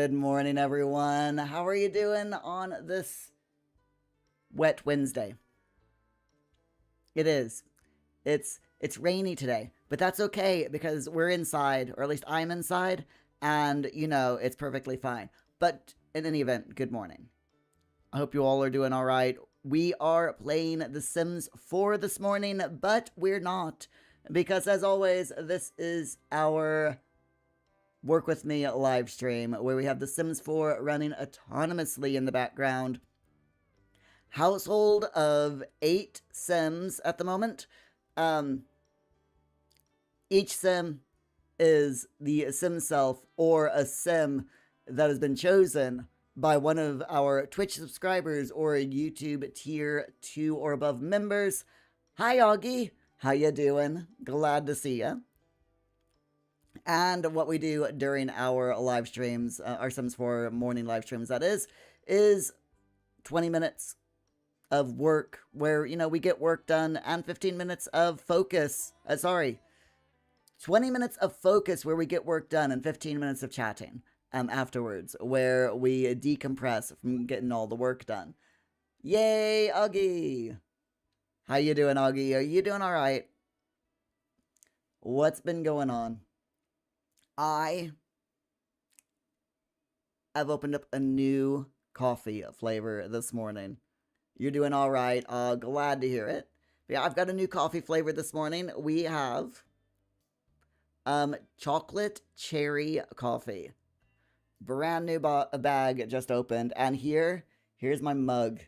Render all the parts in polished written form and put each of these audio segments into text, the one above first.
Good morning, everyone. How are you doing on this wet Wednesday? It is. It's rainy today, but that's okay because we're inside, or at least I'm inside, and it's perfectly fine. But in any event, good morning. I hope you all are doing all right. We are playing The Sims 4 this morning, but we're not because, as always, this is our Work With Me live stream where we have The Sims 4 running autonomously in the background. Household of 8 Sims at the moment. Each Sim is the Sim self or a Sim that has been chosen by one of our Twitch subscribers or YouTube tier 2 or above members. Hi, Augie. How you doing? Glad to see ya. And what we do during our live streams, our Sims 4 morning live streams, that is 20 minutes of work where, we get work done, and 15 minutes of focus. 20 minutes of focus where we get work done, and 15 minutes of chatting afterwards, where we decompress from getting all the work done. Yay, Augie! How you doing, Augie? Are you doing all right? What's been going on? I have opened up a new coffee flavor this morning. You're doing all right. Glad to hear it. But yeah, I've got a new coffee flavor this morning. We have chocolate cherry coffee. Brand new bag just opened. And here's my mug.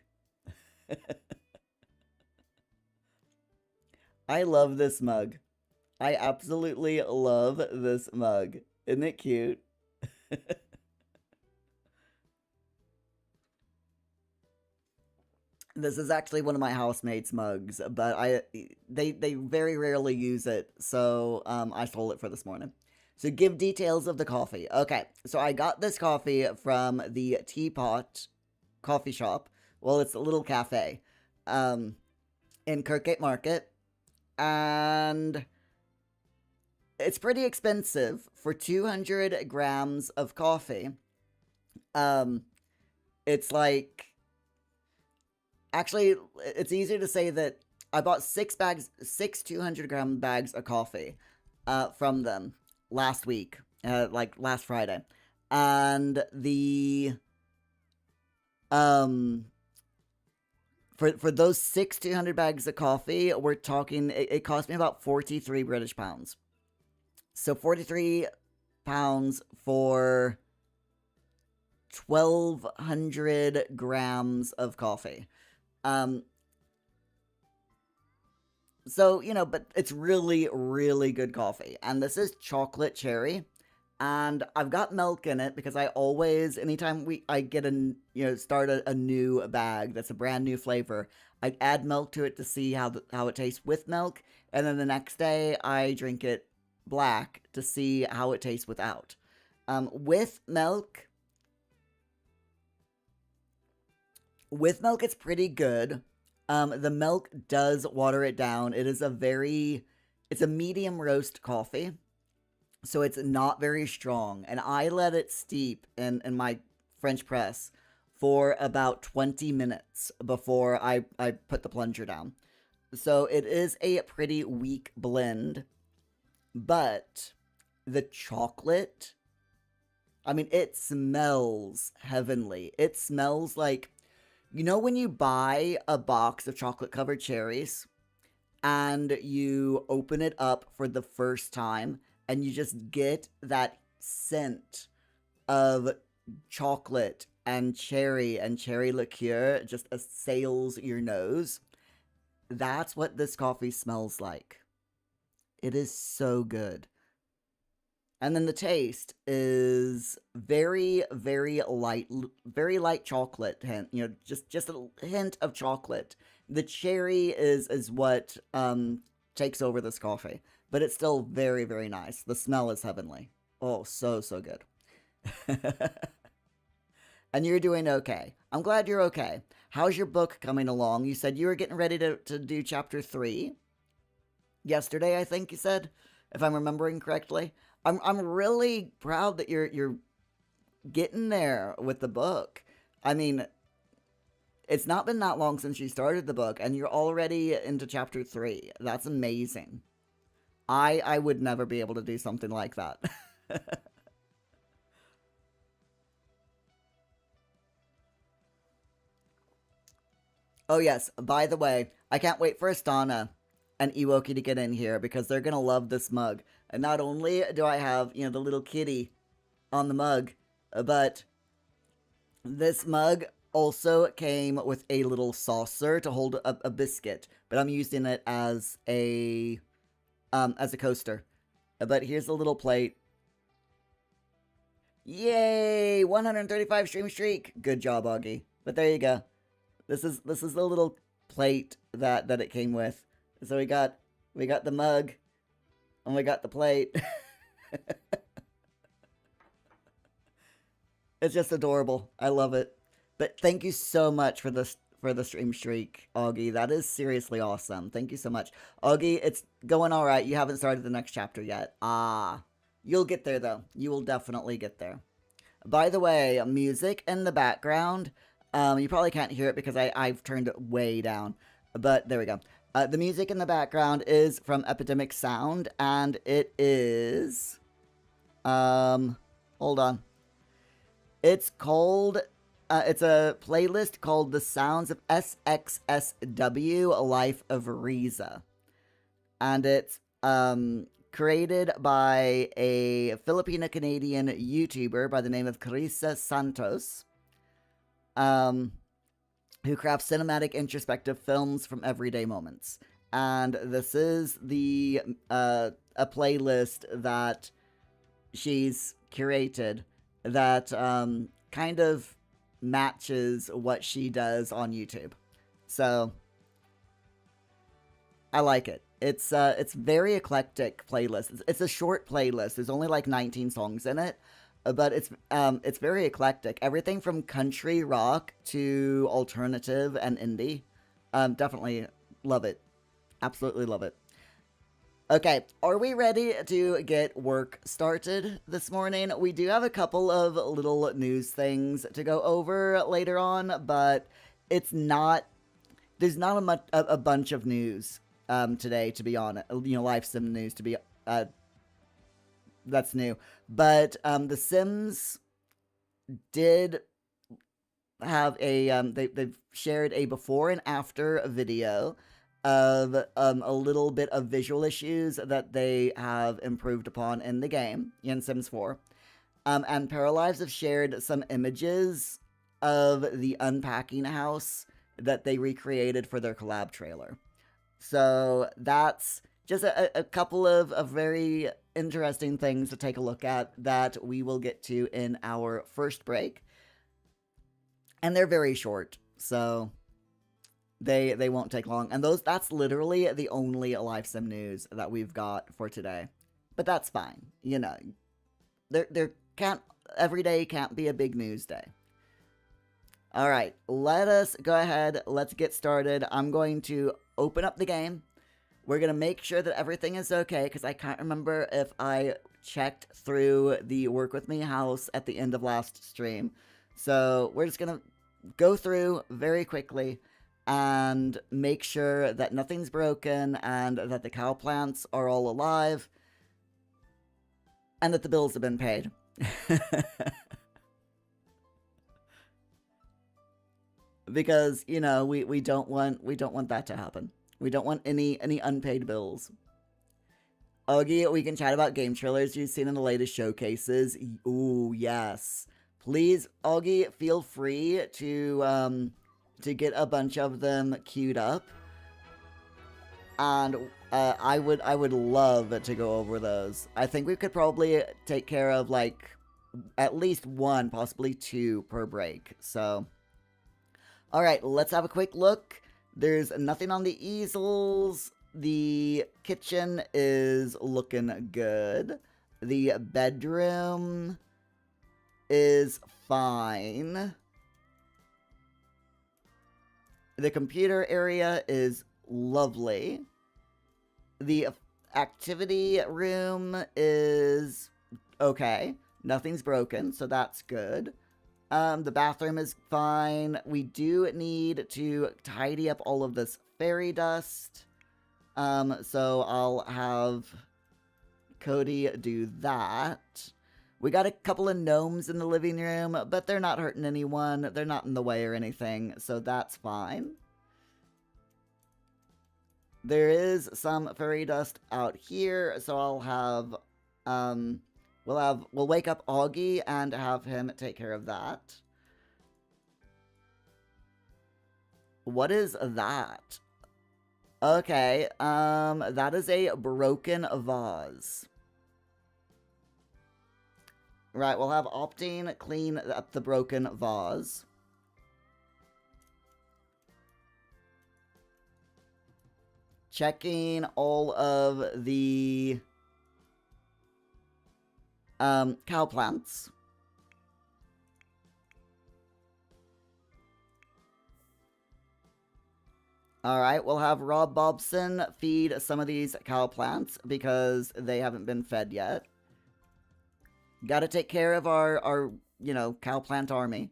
I love this mug. I absolutely love this mug. Isn't it cute? This is actually one of my housemates' mugs, but they very rarely use it, so I stole it for this morning. So give details of the coffee. Okay, so I got this coffee from the Teapot coffee shop. Well, it's a little cafe in Kirkgate Market, and it's pretty expensive for 200 grams of coffee. It's like, actually, it's easier to say that I bought six 200-gram bags of coffee from them last week, like last Friday. And for those 200 bags of coffee, we're talking, it cost me about 43 British pounds. So 43 pounds for 1,200 grams of coffee. So, but it's really, really good coffee. And this is chocolate cherry. And I've got milk in it because I always, anytime I get start a new bag that's a brand new flavor, I add milk to it to see how it tastes with milk. And then the next day I drink it black to see how it tastes without. With milk, it's pretty good. The milk does water it down. It's a medium roast coffee, so it's not very strong. And I let it steep in my French press for about 20 minutes before I put the plunger down. So it is a pretty weak blend. But the chocolate, it smells heavenly. It smells like, when you buy a box of chocolate-covered cherries and you open it up for the first time and you just get that scent of chocolate and cherry liqueur just assails your nose. That's what this coffee smells like. It is so good. And then the taste is very, very light chocolate hint. Just a hint of chocolate. The cherry is what takes over this coffee, but it's still very, very nice. The smell is heavenly. Oh, so good. And you're doing okay. I'm glad you're okay. How's your book coming along? You said you were getting ready to do chapter 3. Yesterday, I think you said, if I'm remembering correctly. I'm really proud that you're getting there with the book. I mean, it's not been that long since you started the book, and you're already into chapter 3. That's amazing. I would never be able to do something like that. Oh yes, by the way, I can't wait for Astana and Iwoki to get in here because they're gonna love this mug. And not only do I have, the little kitty on the mug, but this mug also came with a little saucer to hold a biscuit, but I'm using it as a coaster. But here's the little plate. Yay! 135 stream streak. Good job, Augie. But there you go. This is the little plate that it came with. So we got the mug and we got the plate. It's just adorable. I love it. But thank you so much for the stream streak, Augie. That is seriously awesome. Thank you so much. Augie, it's going all right. You haven't started the next chapter yet. You'll get there though. You will definitely get there. By the way, music in the background. You probably can't hear it because I've turned it way down. But there we go. The music in the background is from Epidemic Sound, and it is hold on. It's called it's a playlist called The Sounds of SXSW Life of Riza. And it's created by a Filipino-Canadian YouTuber by the name of Carissa Santos, who crafts cinematic introspective films from everyday moments. And this is a playlist that she's curated that kind of matches what she does on YouTube. So I like it. It's very eclectic playlist. It's a short playlist. There's only like 19 songs in it, but it's very eclectic. Everything from country rock to alternative and indie. Definitely love it. Absolutely love it. Okay, are we ready to get work started this morning? We do have a couple of little news things to go over later on, but there's not a bunch of news today, to be honest. Live sim news to be that's new. But The Sims did have they've shared a before and after video of a little bit of visual issues that they have improved upon in the game, in Sims 4. And Paralives have shared some images of the Unpacking house that they recreated for their collab trailer. So that's just a couple of very interesting things to take a look at that we will get to in our first break. And they're very short, so they won't take long. And that's literally the only live sim news that we've got for today. But that's fine. There can't every day can't be a big news day. All right, let us go ahead. Let's get started. I'm going to open up the game. We're going to make sure that everything is okay because I can't remember if I checked through the Work With Me house at the end of last stream. So we're just going to go through very quickly and make sure that nothing's broken and that the cow plants are all alive and that the bills have been paid. Because, we don't want that to happen. We don't want any unpaid bills. Augie, we can chat about game trailers you've seen in the latest showcases. Ooh, yes. Please, Augie, feel free to get a bunch of them queued up. And I would love to go over those. I think we could probably take care of like at least one, possibly two per break. So, all right, let's have a quick look. There's nothing on the easels. The kitchen is looking good. The bedroom is fine. The computer area is lovely. The activity room is okay. Nothing's broken, so that's good. The bathroom is fine. We do need to tidy up all of this fairy dust. So I'll have Cody do that. We got a couple of gnomes in the living room, but they're not hurting anyone. They're not in the way or anything, so that's fine. There is some fairy dust out here, so I'll have, we'll wake up Augie and have him take care of that. What is that? Okay, that is a broken vase. Right, we'll have Optine clean up the broken vase. Checking all of the cow plants. Alright, we'll have Rob Bobson feed some of these cow plants because they haven't been fed yet. Gotta take care of our you know, cow plant army.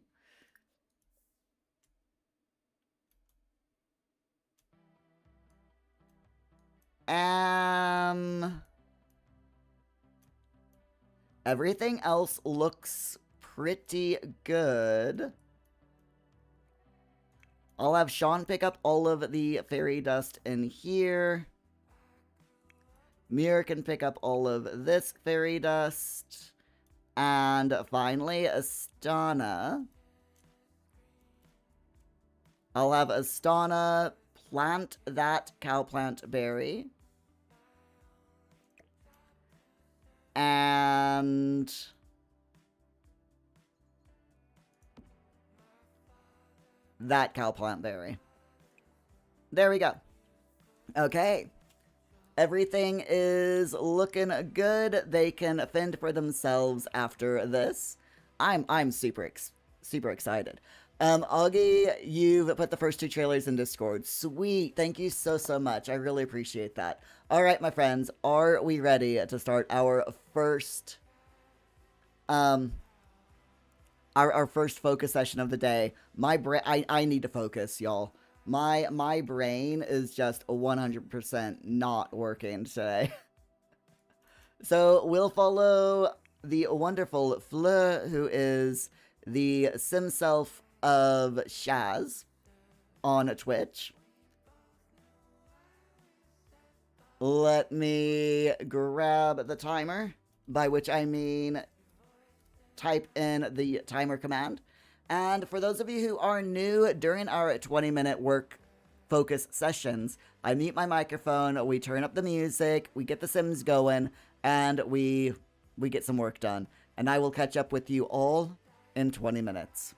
Everything else looks pretty good. I'll have Sean pick up all of the fairy dust in here. Mir can pick up all of this fairy dust. And finally, Astana. I'll have Astana plant that cowplant berry. And that cowplant berry. There we go. Okay. Everything is looking good. They can fend for themselves after this. I'm super excited. Augie, you've put the first 2 trailers in Discord. Sweet. Thank you so much. I really appreciate that. All right, my friends, are we ready to start our first our first focus session of the day? I need to focus, y'all. My brain is just 100% not working today. So we'll follow the wonderful Fleur, who is the sim self of Shaz on Twitch. Let me grab the timer, by which I mean type in the timer command. And for those of you who are new, during our 20-minute work focus sessions, I mute my microphone, we turn up the music, we get the Sims going, and we get some work done. And I will catch up with you all in 20 minutes.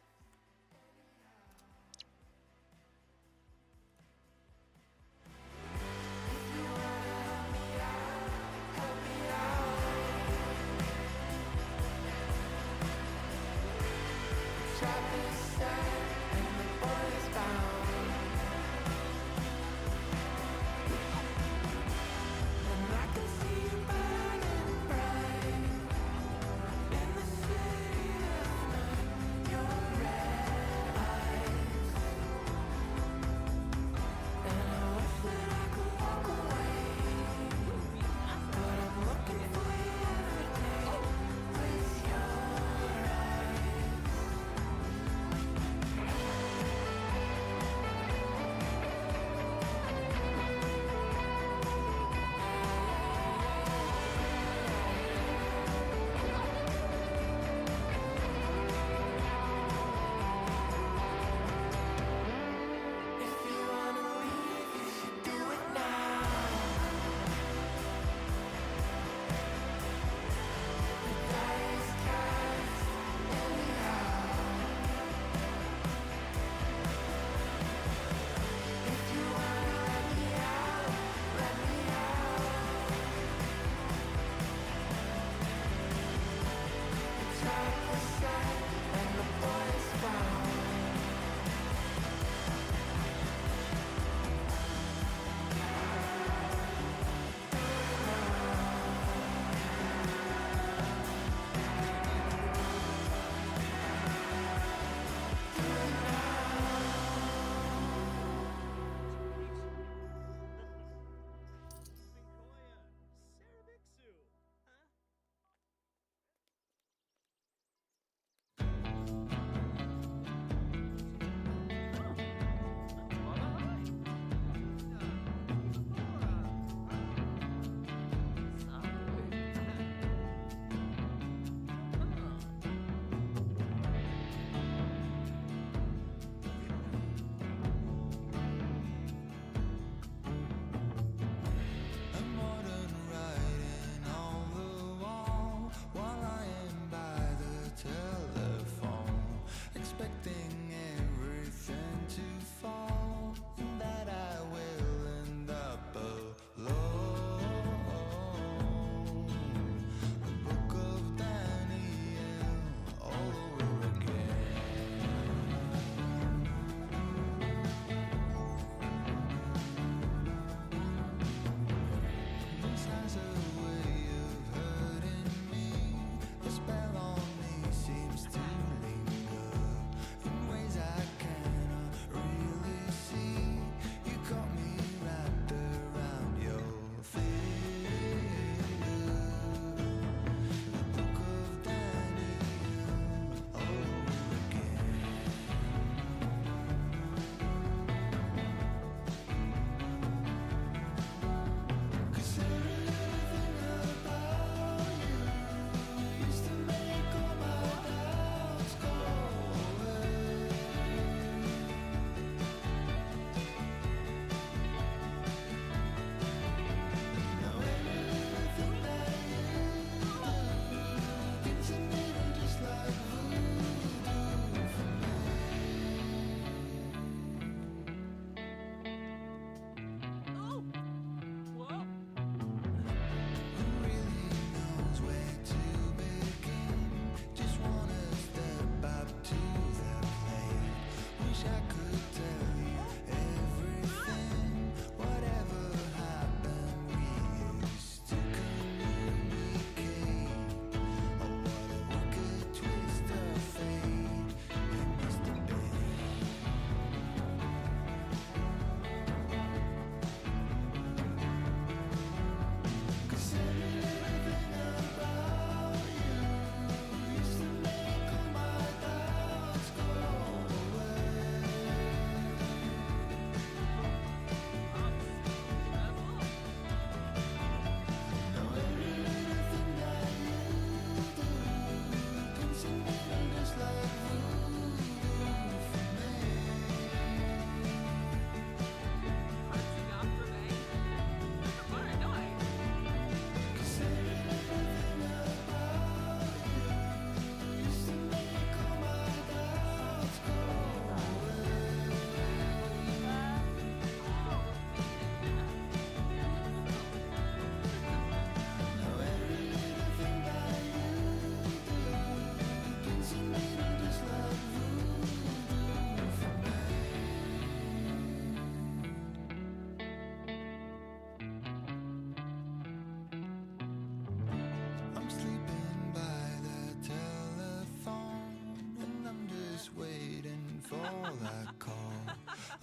I call.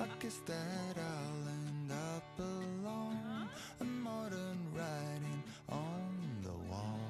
I guess that I'll end up alone. A modern writing on the wall.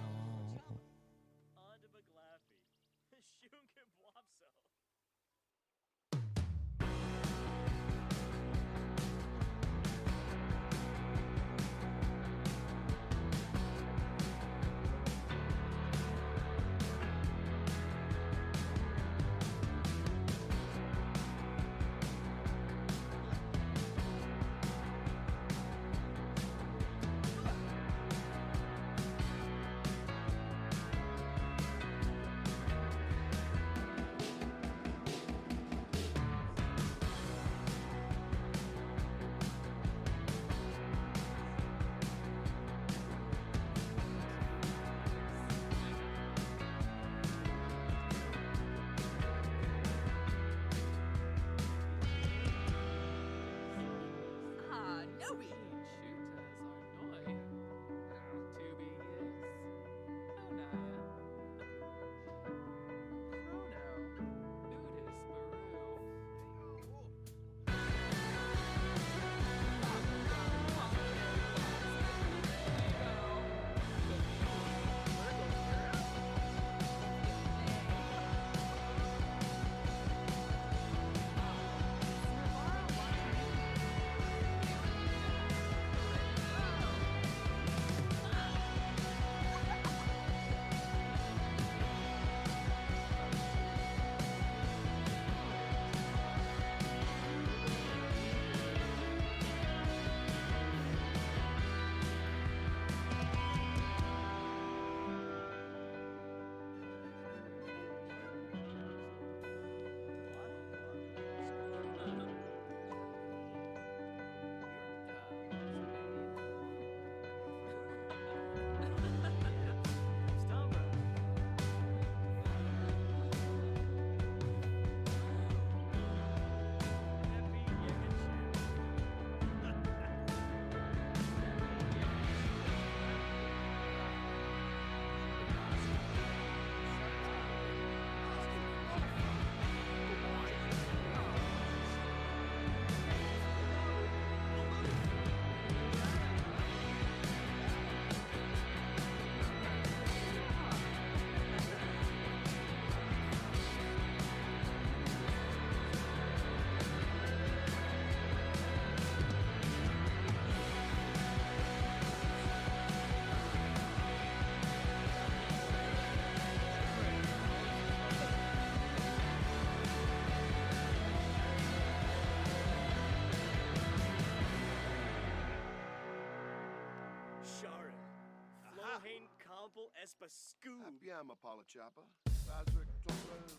Abbiamo Paolo Ciappa, Patrick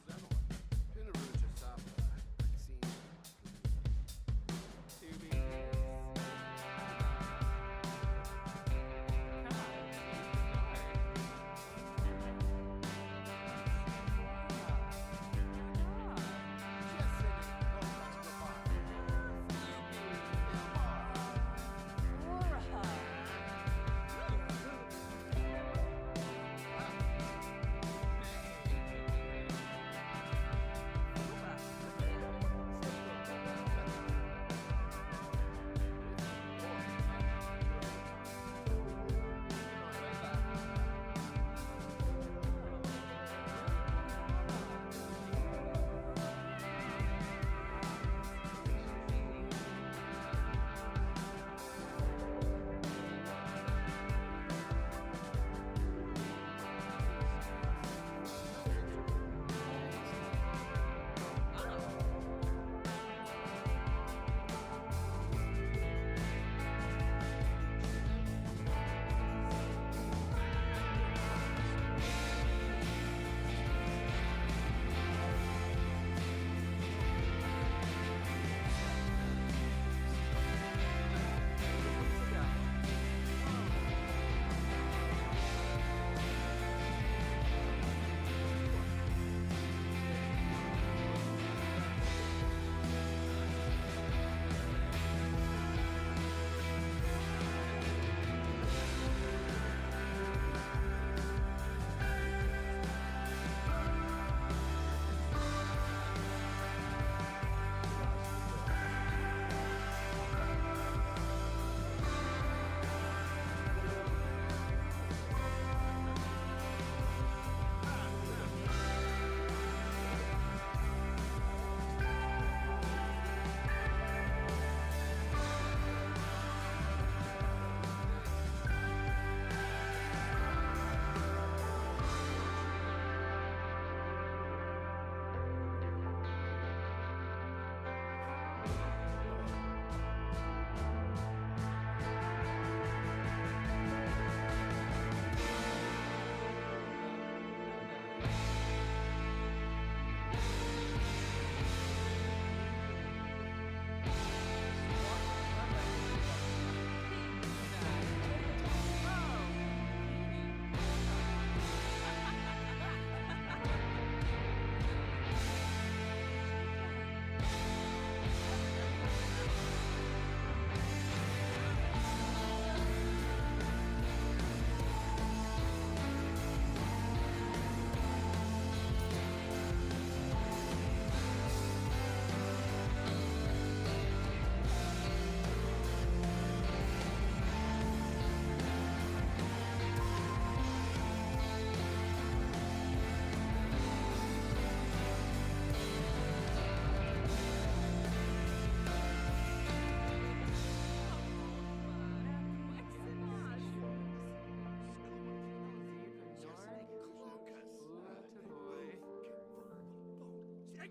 Zenor, Pinarucha Sapa, Maxine.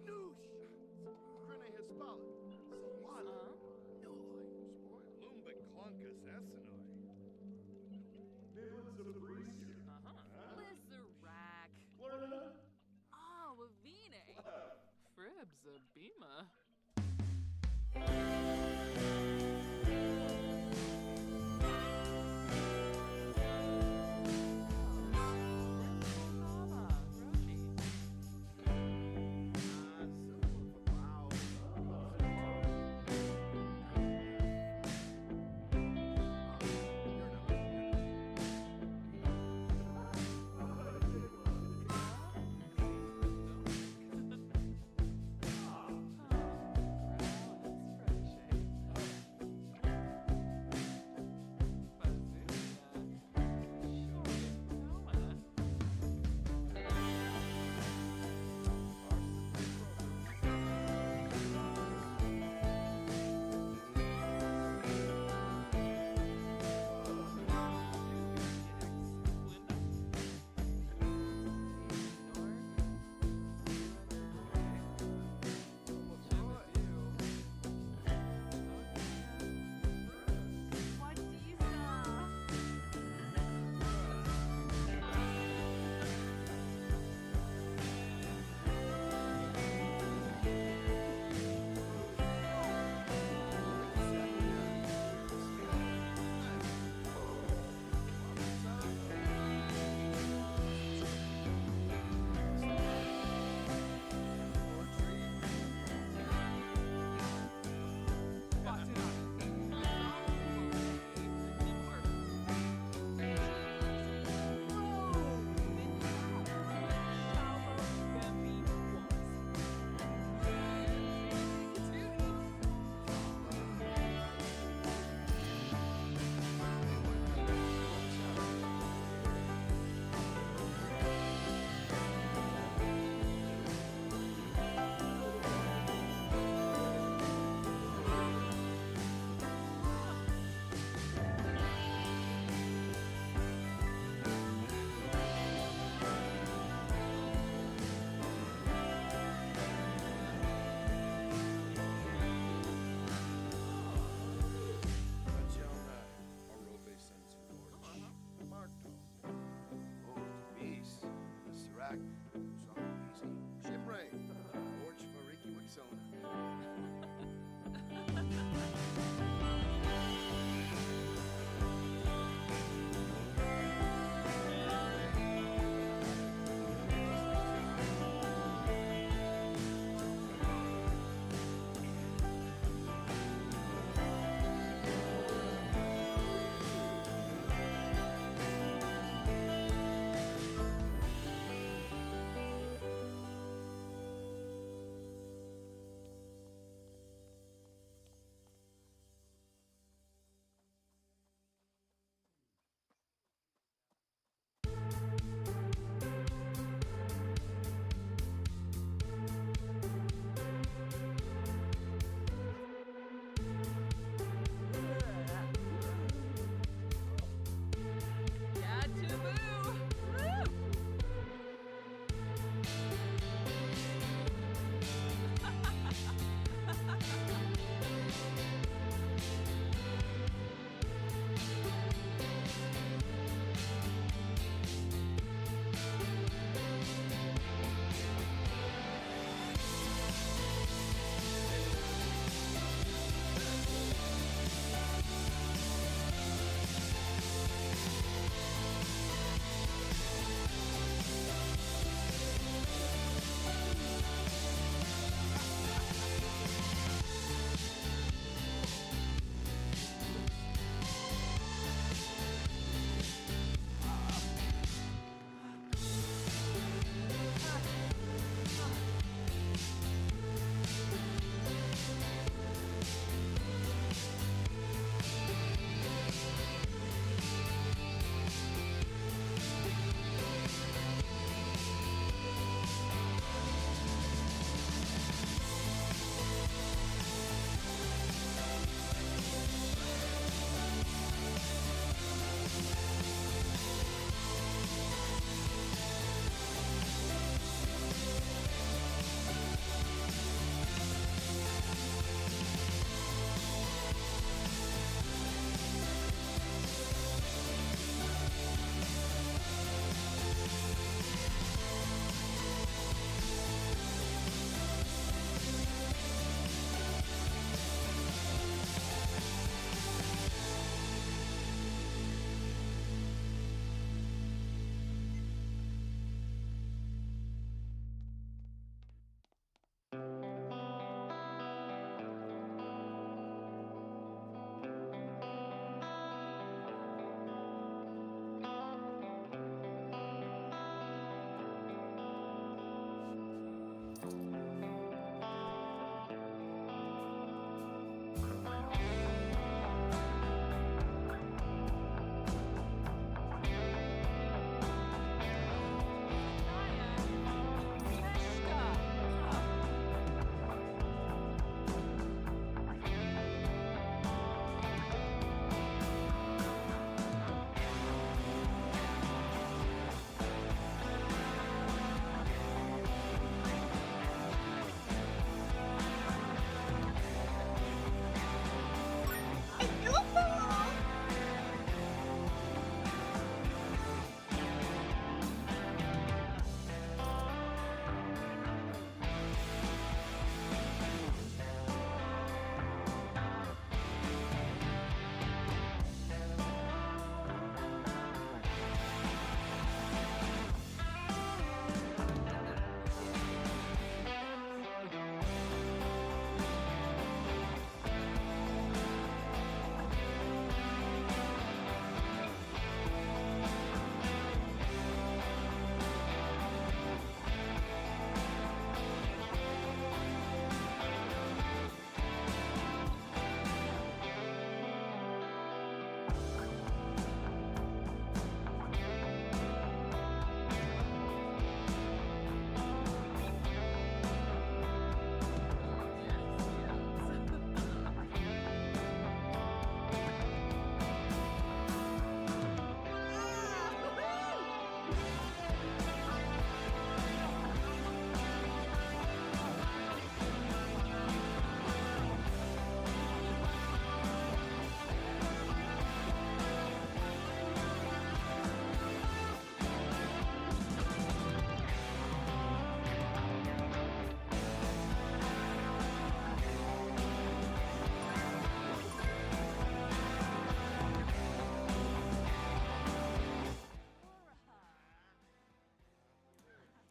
Noosh! Grine hispala. Sawala. Nuloi. Lumba clunkus essenoi. Lizarac. Ah, Wavine. Fribs a Bima.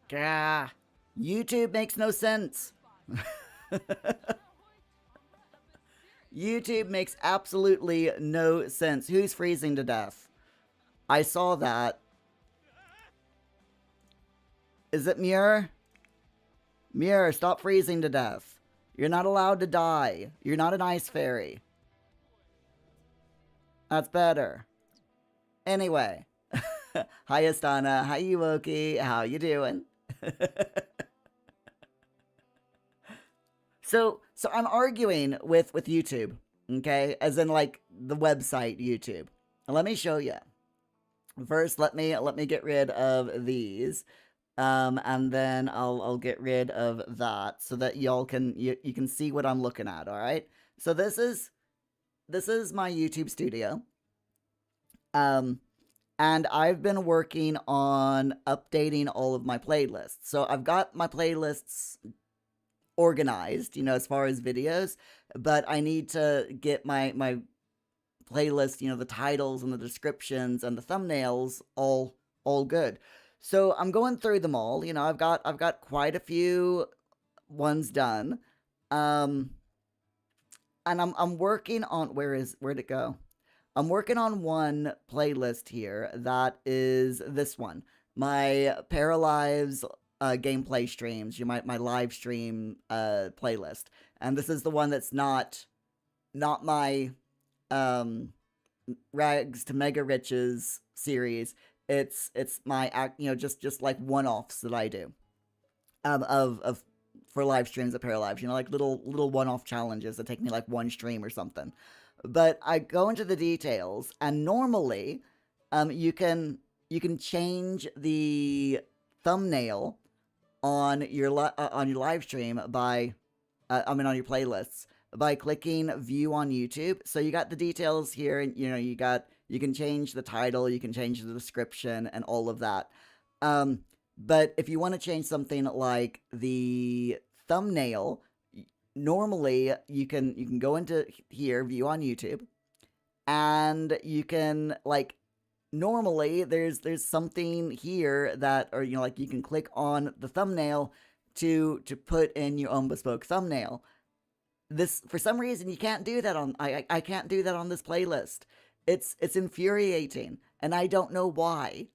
Gah. YouTube makes no sense. YouTube makes absolutely no sense. Who's freezing to death? I saw that. Is it Muir? Muir, stop freezing to death. You're not allowed to die. You're not an ice fairy. That's better. Anyway. Hi, Astana. Hi, Yuoki. How you doing? So I'm arguing with YouTube, okay? As in like the website YouTube. Let me show you. First, let me get rid of these. And then I'll get rid of that so that y'all can you can see what I'm looking at, all right? So this is my YouTube studio. And I've been working on updating all of my playlists. So I've got my playlists organized, as far as videos, but I need to get my playlist, the titles and the descriptions and the thumbnails all good. So I'm going through them all. I've got quite a few ones done. And I'm working on where'd it go? I'm working on one playlist here that is this one. My Paralives gameplay streams, my live stream playlist. And this is the one that's not my Rags to Mega Riches series. It's my just like one-offs that I do. Of for live streams at Paralives, like little one-off challenges that take me like one stream or something. But I go into the details, and normally, you can change the thumbnail on your live stream by, on your playlists by clicking View on YouTube. So you got the details here, and you can change the title, you can change the description, and all of that. But if you want to change something like the thumbnail, normally you can go into here, View on YouTube, and you can normally there's something here that, or like you can click on the thumbnail to put in your own bespoke thumbnail. This, for some reason, you can't do that on I can't do that on this playlist. It's infuriating, and I don't know why.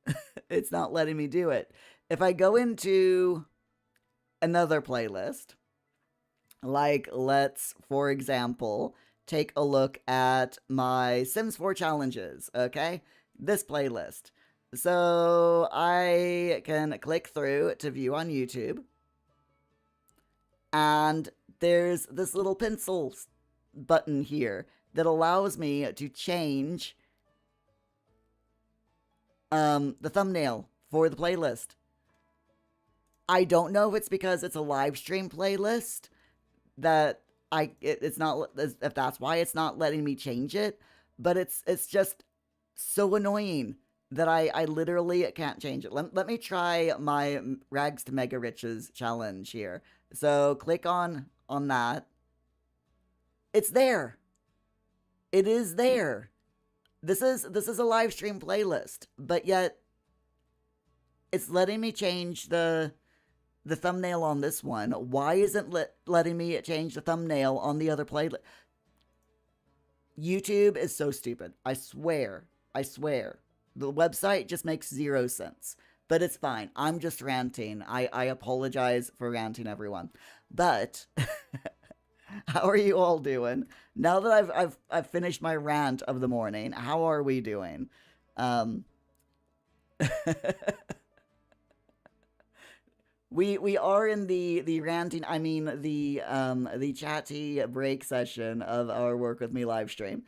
It's not letting me do it. If I go into another playlist, let's, for example, take a look at my Sims 4 challenges, okay? This playlist. So I can click through to View on YouTube, and there's this little pencil button here that allows me to change the thumbnail for the playlist. I don't know if it's because it's a live stream playlist that it's not, if that's why it's not letting me change it, but it's just so annoying that I literally can't change it. Let me try my Rags to Mega Riches challenge here. So click on that. It's there. It is there. This is a live stream playlist, but yet it's letting me change the thumbnail on this one. Why isn't letting me change the thumbnail on the other playlist? YouTube is so stupid. I swear. The website just makes zero sense. But it's fine. I'm just ranting. I apologize for ranting, everyone. But how are you all doing? Now that I've finished my rant of the morning, how are we doing? We are in the ranting, the chatty break session of our Work With Me live stream.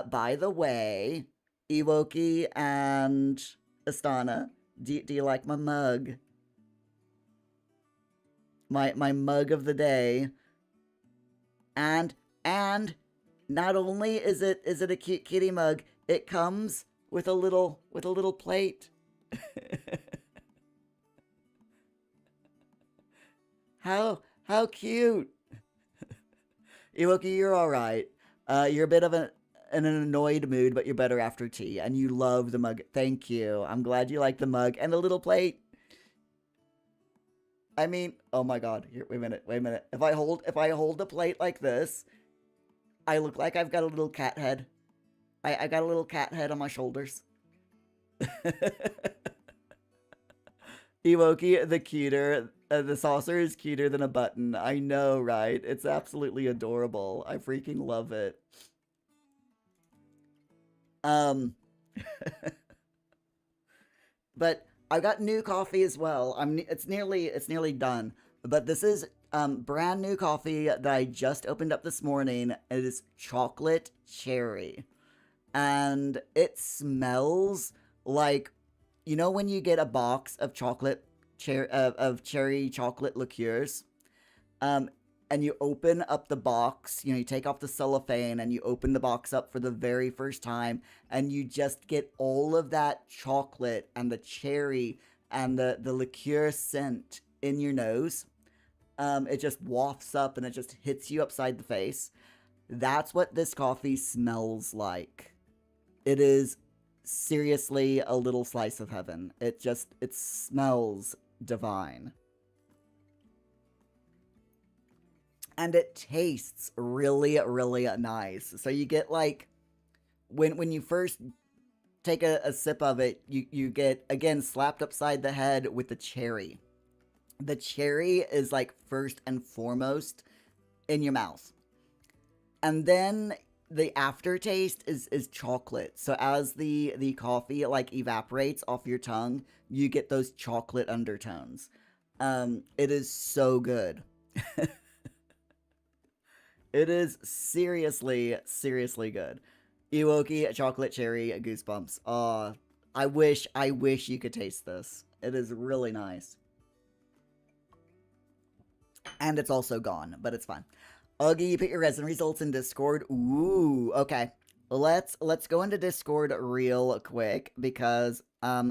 By the way, Iwoki and Astana, do you like my mug? My mug of the day. And not only is it a cute kitty mug, it comes with a little plate. How cute. Iwoki, you're all right. You're a bit of an annoyed mood, but you're better after tea, and you love the mug. Thank you. I'm glad you like the mug and the little plate. I mean, oh my god. Here, wait a minute, wait a minute. If I hold the plate like this, I look like I've got a little cat head. I got a little cat head on my shoulders. Ewoki, the cuter. The saucer is cuter than a button. I know, right? It's absolutely adorable. I freaking love it. Um, but I got new coffee as well. It's nearly done. But this is brand new coffee that I just opened up this morning. It is chocolate cherry, and it smells like, you know, when you get a box of of cherry chocolate liqueurs, um, and you open up the box, you know, you take off the cellophane and you open the box up for the very first time, and you just get all of that chocolate and the cherry and the liqueur scent in your nose. It just wafts up and it just hits you upside the face. That's what this coffee smells like. It is seriously a little slice of heaven. It smells divine. And it tastes really, really nice. So you get like, when you first take a sip of it, you get, again, slapped upside the head with the cherry. The cherry is like first and foremost in your mouth. And then the aftertaste is chocolate. So as the coffee like evaporates off your tongue, you get those chocolate undertones. It is so good. It is seriously, seriously good. Ewoki chocolate cherry goosebumps. I wish you could taste this. It is really nice. And it's also gone, but it's fine. Augie, you put your resin results in Discord. Ooh, okay. Let's go into Discord real quick because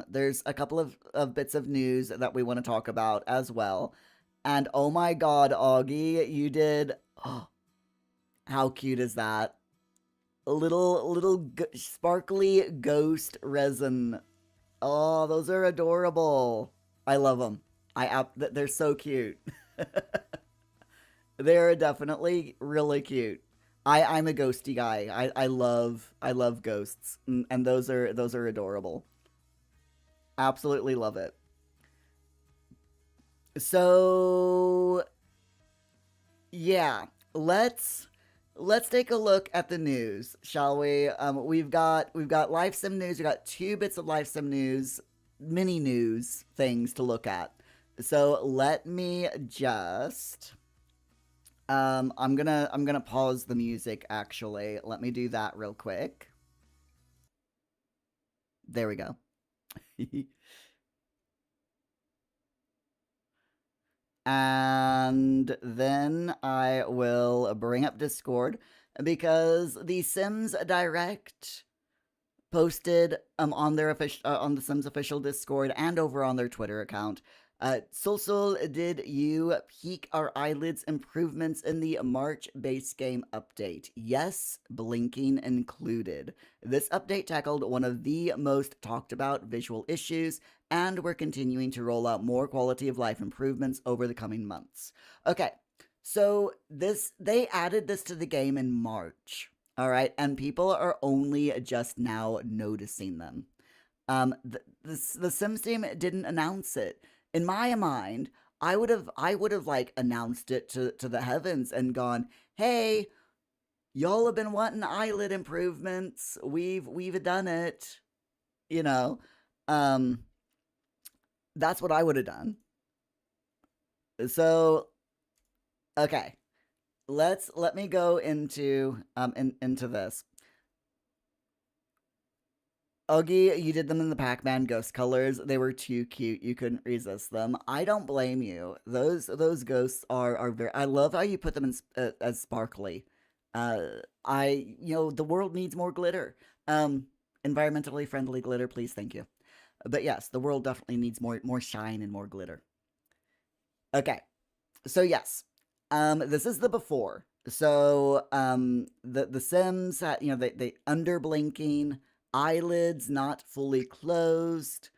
there's a couple of bits of news that we want to talk about as well. And oh my god, Augie, you did. Oh, how cute is that? A little sparkly ghost resin. Oh, those are adorable. I love them. They're so cute. They're definitely really cute. I'm a ghosty guy. I love ghosts, and those are adorable. Absolutely love it. So yeah, let's take a look at the news, shall we? We've got live sim news. We got two bits of live sim news, mini news things to look at. So let me just I'm gonna pause the music actually. Let me do that real quick. There we go. And then I will bring up Discord because the Sims Direct posted on their official on the Sims official Discord and over on their Twitter account. Sol, did you peek our eyelids improvements in the March base game update? Yes, blinking included. This update tackled one of the most talked about visual issues, and we're continuing to roll out more quality of life improvements over the coming months. Okay, so they added this to the game in March. All right, and people are only just now noticing them. The Sims team didn't announce it. In my mind, I would have like announced it to the heavens and gone, "Hey, y'all have been wanting eyelid improvements. We've done it." You know, um, that's what I would have done. So okay, let me go into this. Oogie, you did them in the Pac-Man ghost colors. They were too cute. You couldn't resist them. I don't blame you. Those ghosts are very. I love how you put them in as sparkly. The world needs more glitter. Environmentally friendly glitter, please, thank you. But yes, the world definitely needs more shine and more glitter. Okay, so yes, this is the before. So the Sims had, they under blinking, eyelids not fully closed,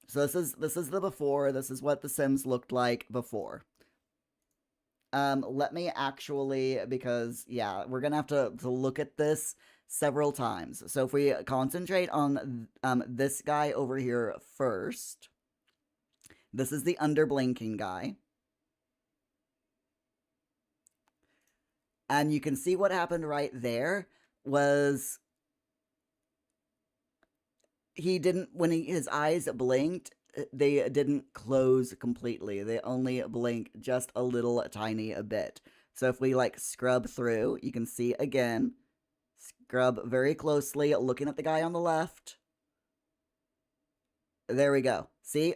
So this is the before. This is what the Sims looked like before. Let me actually, because yeah, we're gonna have to look at this several times. So if we concentrate on this guy over here first, this is the underblinking guy. And you can see what happened right there was he didn't, when his eyes blinked, they didn't close completely. They only blink just a little tiny a bit. So if we like scrub through, you can see again, scrub very closely, looking at the guy on the left. There we go. See?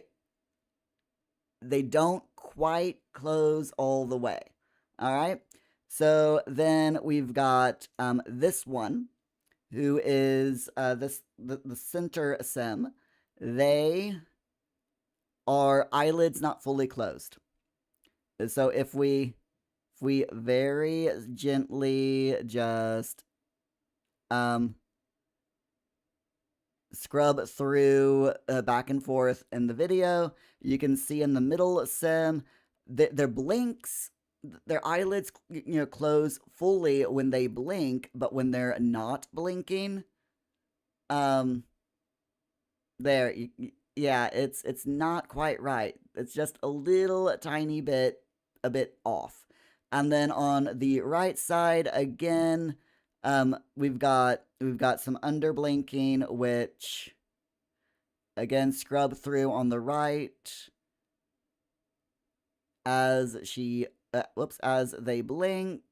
They don't quite close all the way. All right? So then we've got this one, who is the center sim. They are eyelids not fully closed. So if we very gently just scrub through back and forth in the video, you can see in the middle sim their blinks, their eyelids, close fully when they blink, but when they're not blinking, there, yeah, it's not quite right. It's just a little tiny bit, a bit off. And then on the right side again, we've got some underblinking, which again scrub through on the right as she as they blink.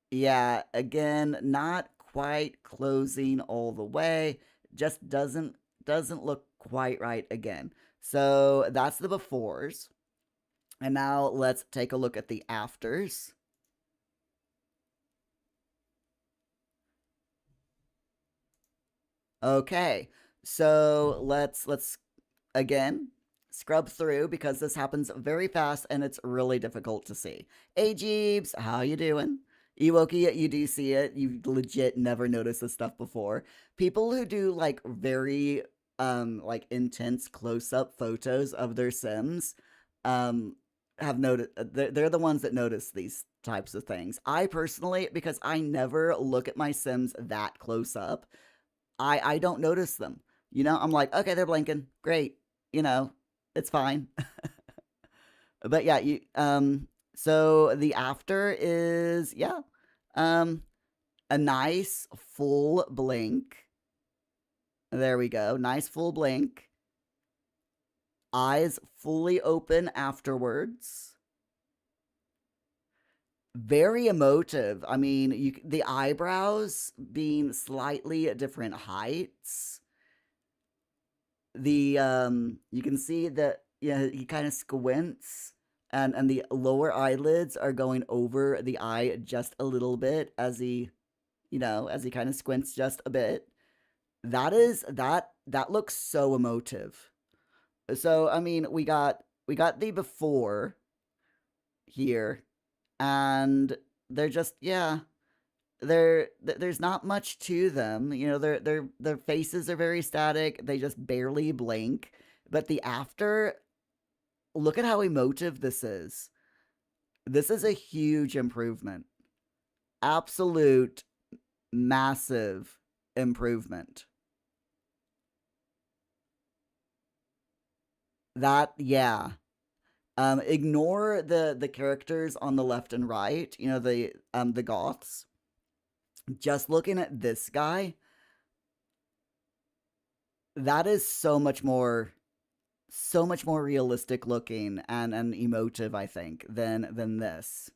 Yeah, again, not quite closing all the way. Just doesn't look quite right again. So that's the befores. And now let's take a look at the afters. Okay, so let's again scrub through because this happens very fast and it's really difficult to see. Hey Jeebs, how you doing? Ewoki, you do see it. You legit never noticed this stuff before. People who do like very like intense close-up photos of their Sims have noticed, they're the ones that notice these types of things. I personally, because I never look at my Sims that close up, I don't notice them. I'm like, okay, they're blinking. Great. It's fine. But yeah, so the after is, yeah, a nice full blink. There we go. Nice full blink. Eyes fully open afterwards. Very emotive. I mean, the eyebrows being slightly at different heights. The you can see that, yeah, he kind of squints, and the lower eyelids are going over the eye just a little bit as he, as he kind of squints just a bit. That looks so emotive. So I mean, we got the before here, and they're just, yeah, there's not much to them. Their faces are very static. They just barely blink. But the after, look at how emotive this is. This is a huge improvement. Absolute massive improvement. That, yeah. Ignore the characters on the left and right, the goths. Just looking at this guy, that is so much more realistic looking and emotive, I think, than this.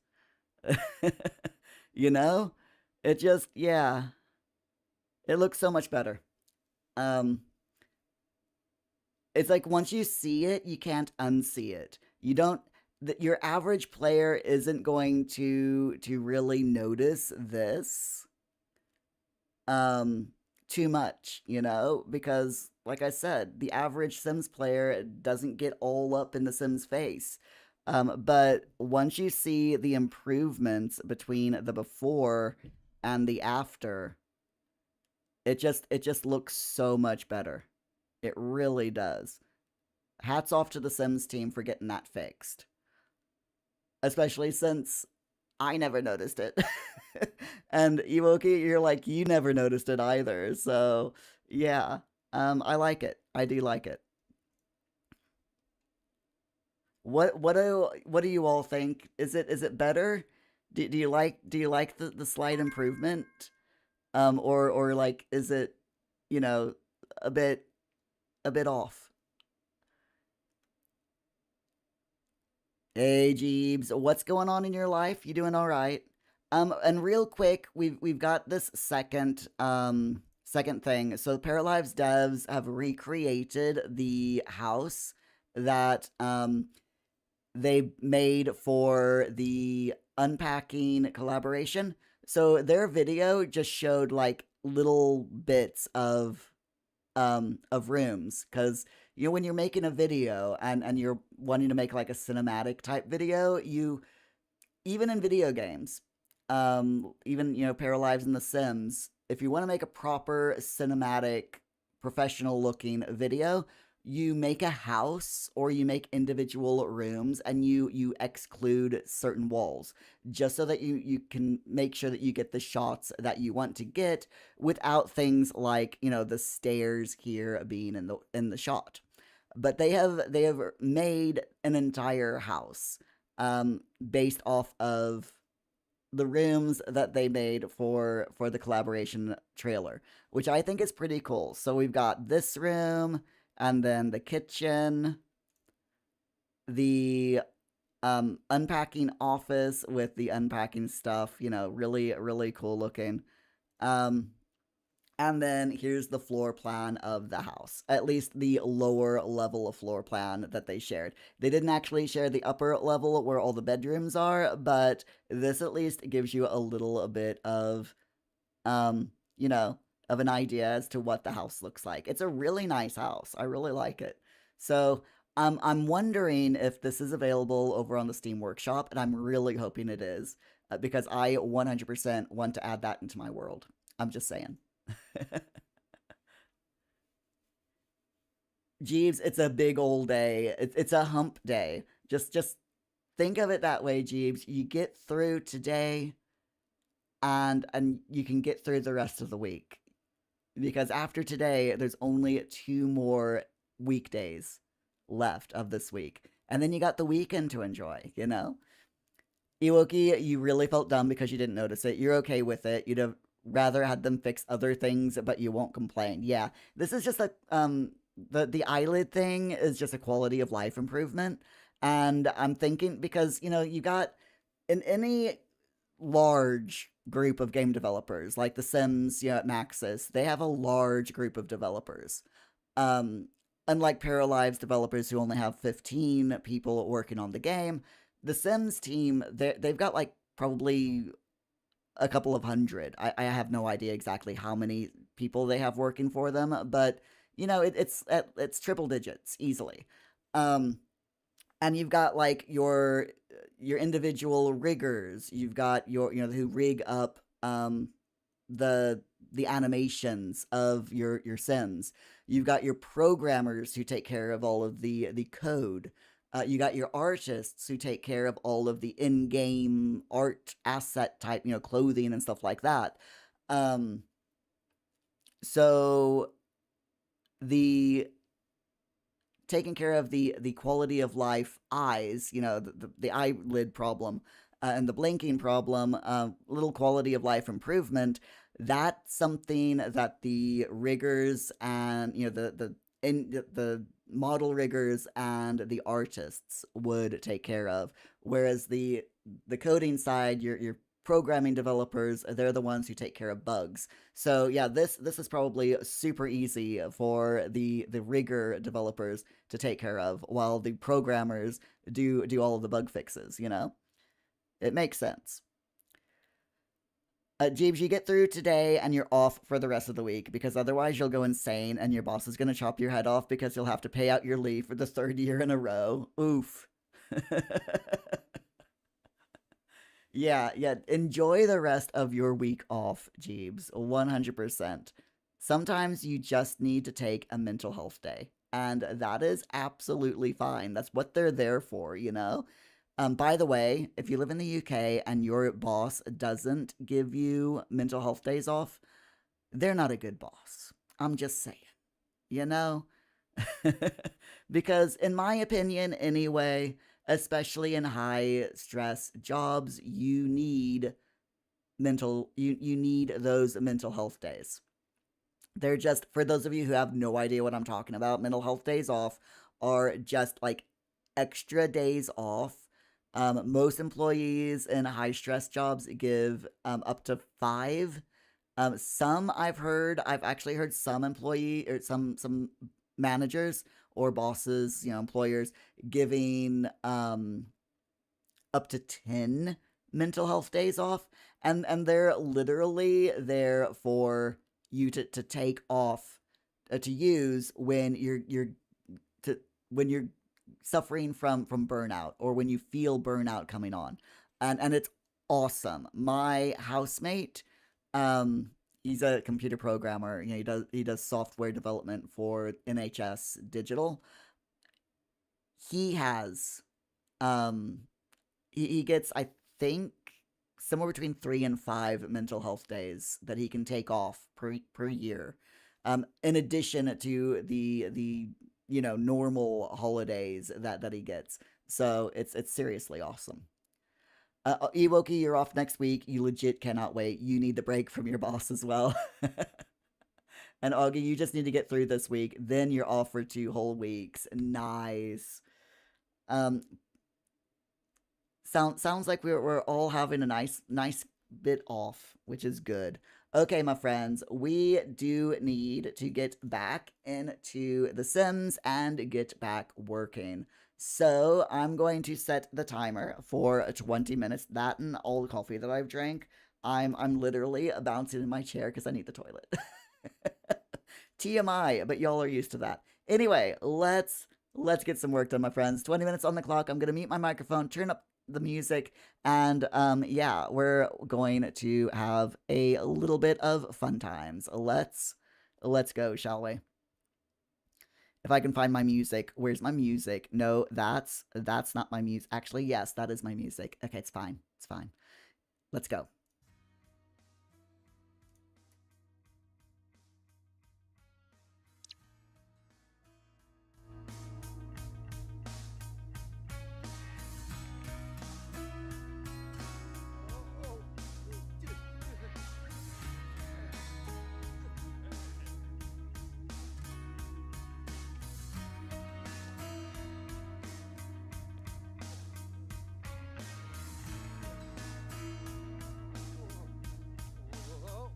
you know? It just, yeah. It looks so much better. It's like once you see it, you can't unsee it. You don't your average player isn't going to really notice this too much, because like I said, the average Sims player doesn't get all up in the Sims face. But once you see the improvements between the before and the after, it just looks so much better. It really does. Hats off to the Sims team for getting that fixed. Especially since I never noticed it. And Iwoki, you're like, you never noticed it either. So, yeah. I like it. I do like it. What do you all think? Is it better? Do you like the slight improvement? Or like is it, you know, a bit off? Hey Jeebs, what's going on in your life? You doing all right? And real quick, we've got this second thing. So Paralives devs have recreated the house that they made for the Unpacking collaboration. So their video just showed like little bits of rooms, because when you're making a video and you're wanting to make like a cinematic type video, you even in video games, even Paralives in The Sims, if you want to make a proper cinematic, professional looking video, you make a house or you make individual rooms and you exclude certain walls, just so that you can make sure that you get the shots that you want to get without things like the stairs here being in the shot. But they have made an entire house, based off of the rooms that they made for the collaboration trailer, which I think is pretty cool. So we've got this room, and then the kitchen, the unpacking office with the unpacking stuff, really really cool looking. Um and then here's the floor plan of the house, at least the lower level of floor plan that they shared. They didn't actually share the upper level where all the bedrooms are, but this at least gives you a little bit um, you know, of an idea as to what the house looks like. It's a really nice house. I really like it. So I'm wondering if this is available over on the Steam Workshop, and I'm really hoping it is, because I 100% want to add that into my world. I'm just saying. Jeeves, it's a big old day. It's a hump day. Just think of it that way, Jeeves. You get through today, and you can get through the rest of the week, because after today there's only 2 more weekdays left of this week, and then you got the weekend to enjoy. Iwoki, you really felt dumb because you didn't notice it. You're okay with it. You'd have rather had them fix other things, but you won't complain. Yeah, this is just the eyelid thing is just a quality of life improvement. And I'm thinking, because you got, in any large group of game developers like The Sims, at Maxis, they have a large group of developers. Um, Unlike Paralives developers who only have 15 people working on the game, the Sims team, they've got like probably a couple of hundred. I have no idea exactly how many people they have working for them, but it's triple digits easily. Um, and you've got like your individual riggers. You've got your who rig up the animations of your Sims. You've got your programmers who take care of all of the code. You got your artists who take care of all of the in-game art asset type, clothing and stuff like that. Um, so the taking care of the quality of life eyes, the eyelid problem, and the blinking problem, little quality of life improvement. That's something that the riggers and the model riggers and the artists would take care of, whereas the coding side, your programming developers, they're the ones who take care of bugs. So yeah, this is probably super easy for the rigger developers to take care of, while the programmers do all of the bug fixes. It makes sense. Jeeves, you get through today and you're off for the rest of the week, because otherwise you'll go insane and your boss is going to chop your head off because you'll have to pay out your leave for the third year in a row. Oof. Yeah, yeah. Enjoy the rest of your week off, Jeeves. 100%. Sometimes you just need to take a mental health day, and that is absolutely fine. That's what they're there for, you know? By the way, if you live in the UK and your boss doesn't give you mental health days off, they're not a good boss. I'm just saying, you know? Because, in my opinion, anyway, especially in high stress jobs, you need those mental health days. They're just, for those of you who have no idea what I'm talking about, mental health days off are just like extra days off. Most employees in high stress jobs give up to five. I've actually heard some employee or some managers or bosses, employers giving up to 10 mental health days off, and they're literally there for you to take off, to use when to when you're suffering from burnout, or when you feel burnout coming on. And it's awesome. My housemate, he's a computer programmer. He does software development for NHS Digital. He has um he gets, I think, somewhere between 3 and 5 mental health days that he can take off per year, in addition to the normal holidays that he gets. So it's seriously awesome. Ewoki, you're off next week. You legit cannot wait. You need the break from your boss as well. And Augie, you just need to get through this week. Then you're off for 2 whole weeks. Nice. Um, sounds like we're all having a nice bit off, which is good. Okay, my friends, we do need to get back into The Sims and get back working. So I'm going to set the timer for 20 minutes. That and all the coffee that I've drank. I'm literally bouncing in my chair because I need the toilet. TMI, but y'all are used to that. Anyway, let's get some work done, my friends. 20 minutes on the clock. I'm gonna mute my microphone, turn up the music, and yeah, we're going to have a little bit of fun times. Let's go, shall we? If I can find my music. Where's my music? No, that's not my music. Actually, yes, that is my music. Okay, it's fine. It's fine. Let's go. Whoa!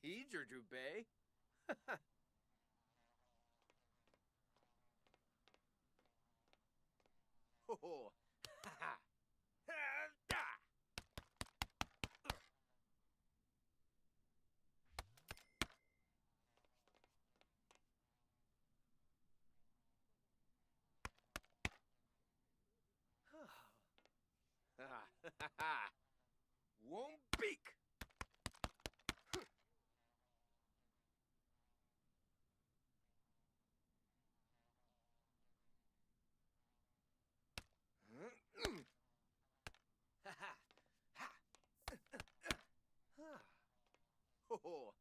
Heater Dubé. Oh, won't beak. Whoa.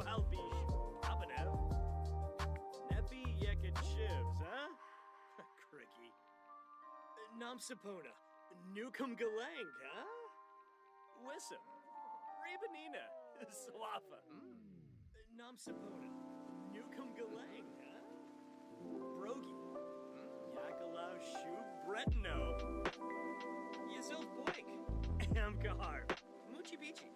Walbish, Abanev. Nepi Yeket Shivs, huh? Cricky. Namsapona, Nukum Galang, huh? Wissam, Rebanina, Slafa. Namsapona, Nukum Galang, huh? Brogi, Yakalau Shub Bretno. Yazil Boik, Amkahar, Muchi Bichi.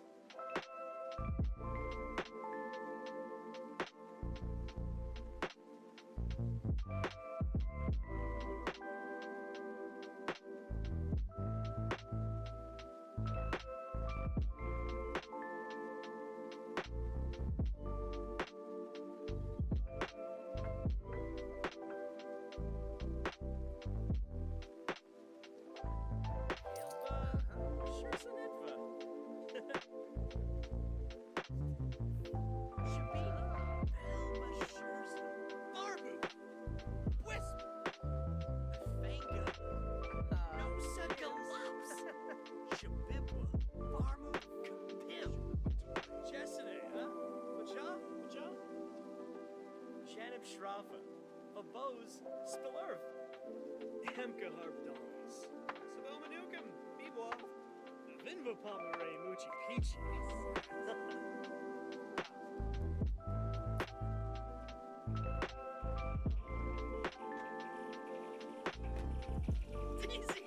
Shrafa, Babos, Spilurf, Amkaharb Dons, Sabomanukum, Biwa, Vinva Pomere Muchi Peachy. Easy.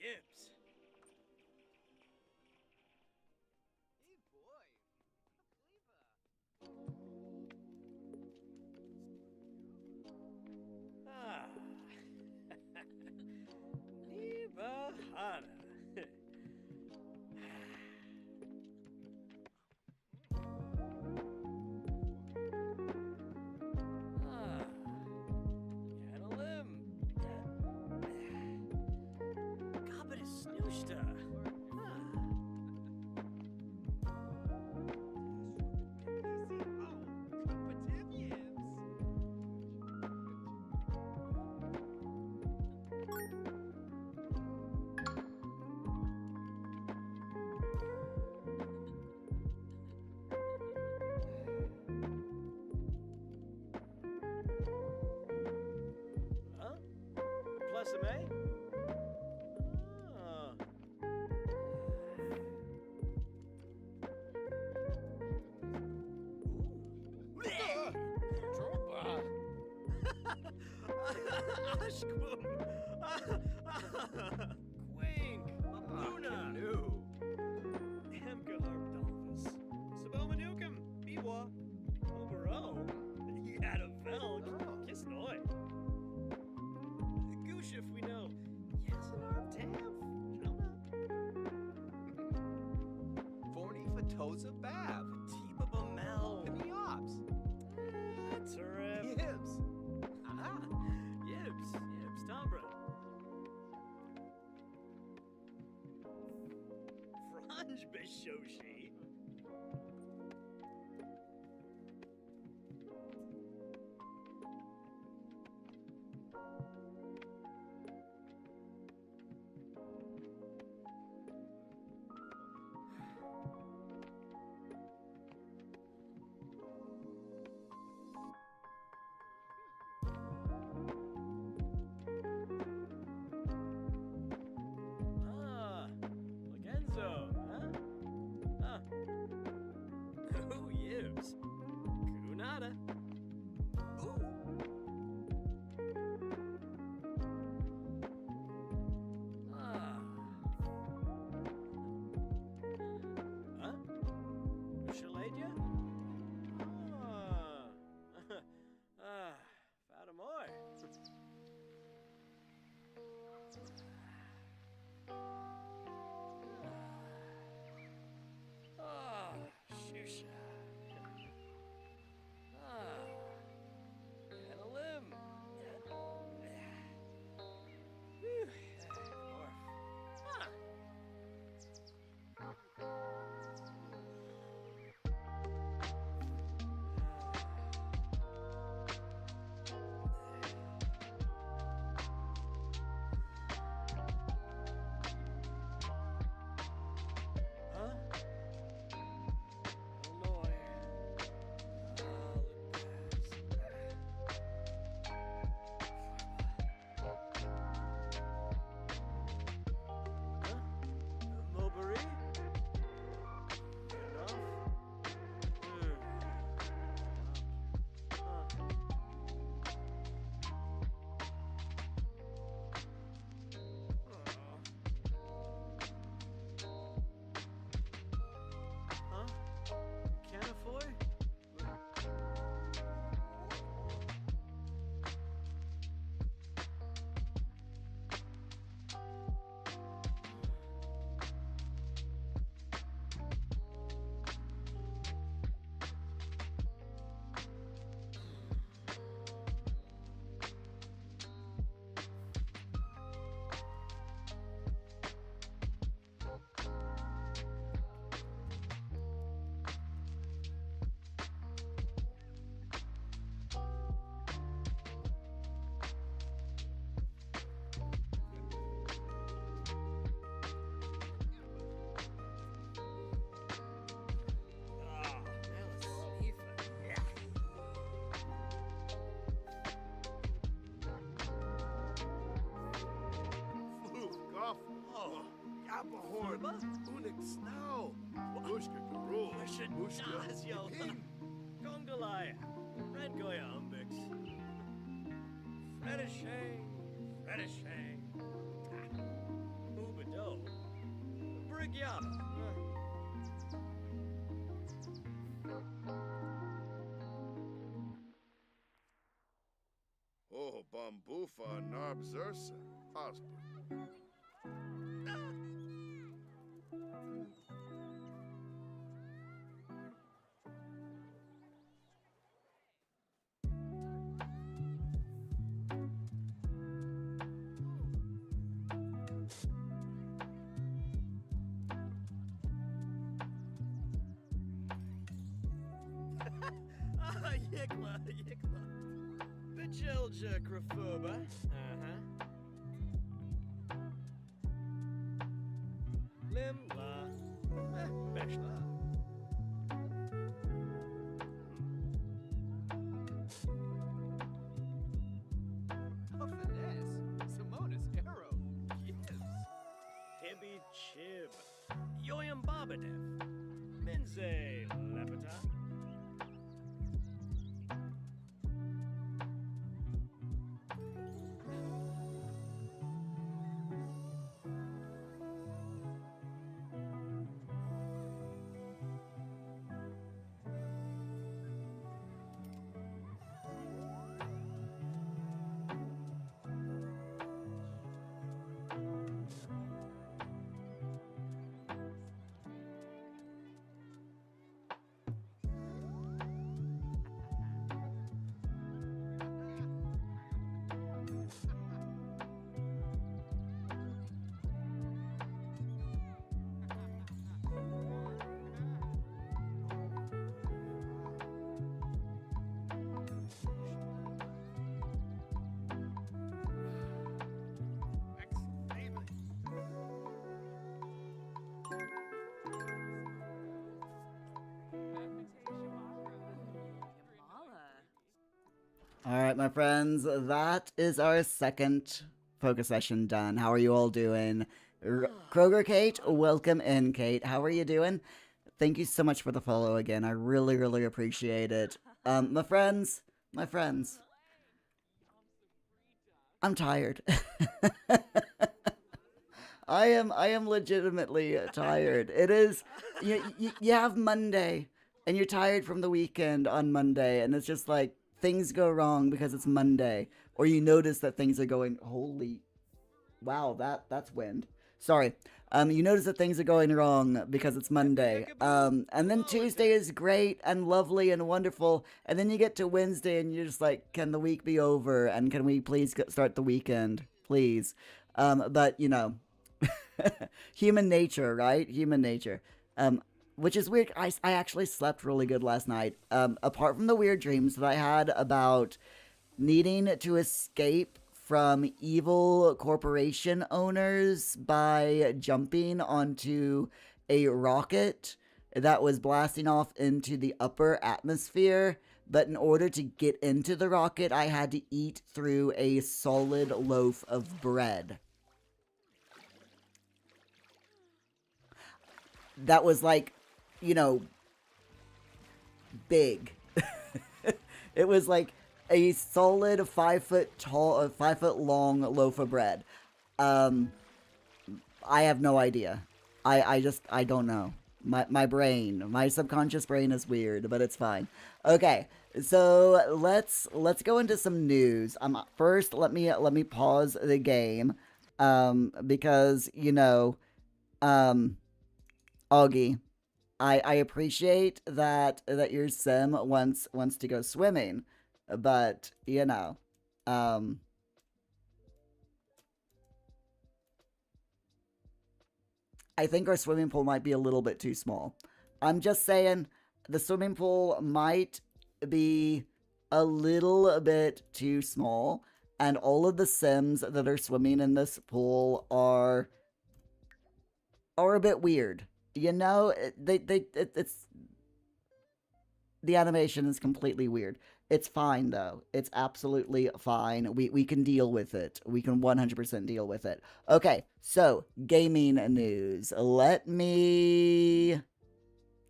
Yips. Hey boy. Ah. Nibahana. Ah. Yanalim. Gabit snoeshta. Huh? Plus a May? Ah. Ashkwum! Quink! Luna! No. Amkahar Dolphus. Sabomanukum! Biwa! Overo! Yadavelg! Kisnoy! Goosh if we know. Yasanarb Tav! Jonah! Forny Fatoza Bab. Tiba Bamel! Neops. Turip! Yibs. Aha! Yibs! Yibs Tombra! Franj Bishoshi! Ah, Logenzo, huh? boy? Flug, Goff. Oh, Yapahorn. Unik Snow. Mushka Karul. Mushka. Nazio. Gongalai. Rangoya Umbix. Fredishay. Ubado. Brigiana. Oh, Bambufa Narb Zersa. Osborne. Yikla. Bijilja Krafuba. Limla. Beshla. Finesse. Simonis Arrow. Gibbs. Tibby Chib. Yoyam Babadev. Minze Lepeta. All right, my friends, that is our second focus session done. How are you all doing? Kroger Kate, welcome in, Kate. How are you doing? Thank you so much for the follow again. I really, really appreciate it. My friends, I'm tired. I am legitimately tired. It is, you have Monday, and you're tired from the weekend on Monday, and it's just like, things go wrong because it's Monday, or you notice that things are going, holy, wow, that's wind. Sorry. You notice that things are going wrong because it's Monday. And then Tuesday is great and lovely and wonderful, and then you get to Wednesday and you're just like, can the week be over? And can we please start the weekend, please? But human nature, right? Human nature. Which is weird. I actually slept really good last night. Apart from the weird dreams that I had about needing to escape from evil corporation owners by jumping onto a rocket that was blasting off into the upper atmosphere. But in order to get into the rocket, I had to eat through a solid loaf of bread. That was like, big. It was like a solid 5-foot tall, 5-foot long loaf of bread. I have no idea. I don't know. My brain, my subconscious brain is weird, but it's fine. Okay, so let's go into some news. First let me pause the game, because Augie, I appreciate that your sim wants to go swimming, but I think our swimming pool might be a little bit too small. I'm just saying the swimming pool might be a little bit too small, and all of the Sims that are swimming in this pool are a bit weird. It's the animation is completely weird. It's fine though. It's absolutely fine. We can deal with it. We can 100% deal with it. Okay, so gaming news. Let me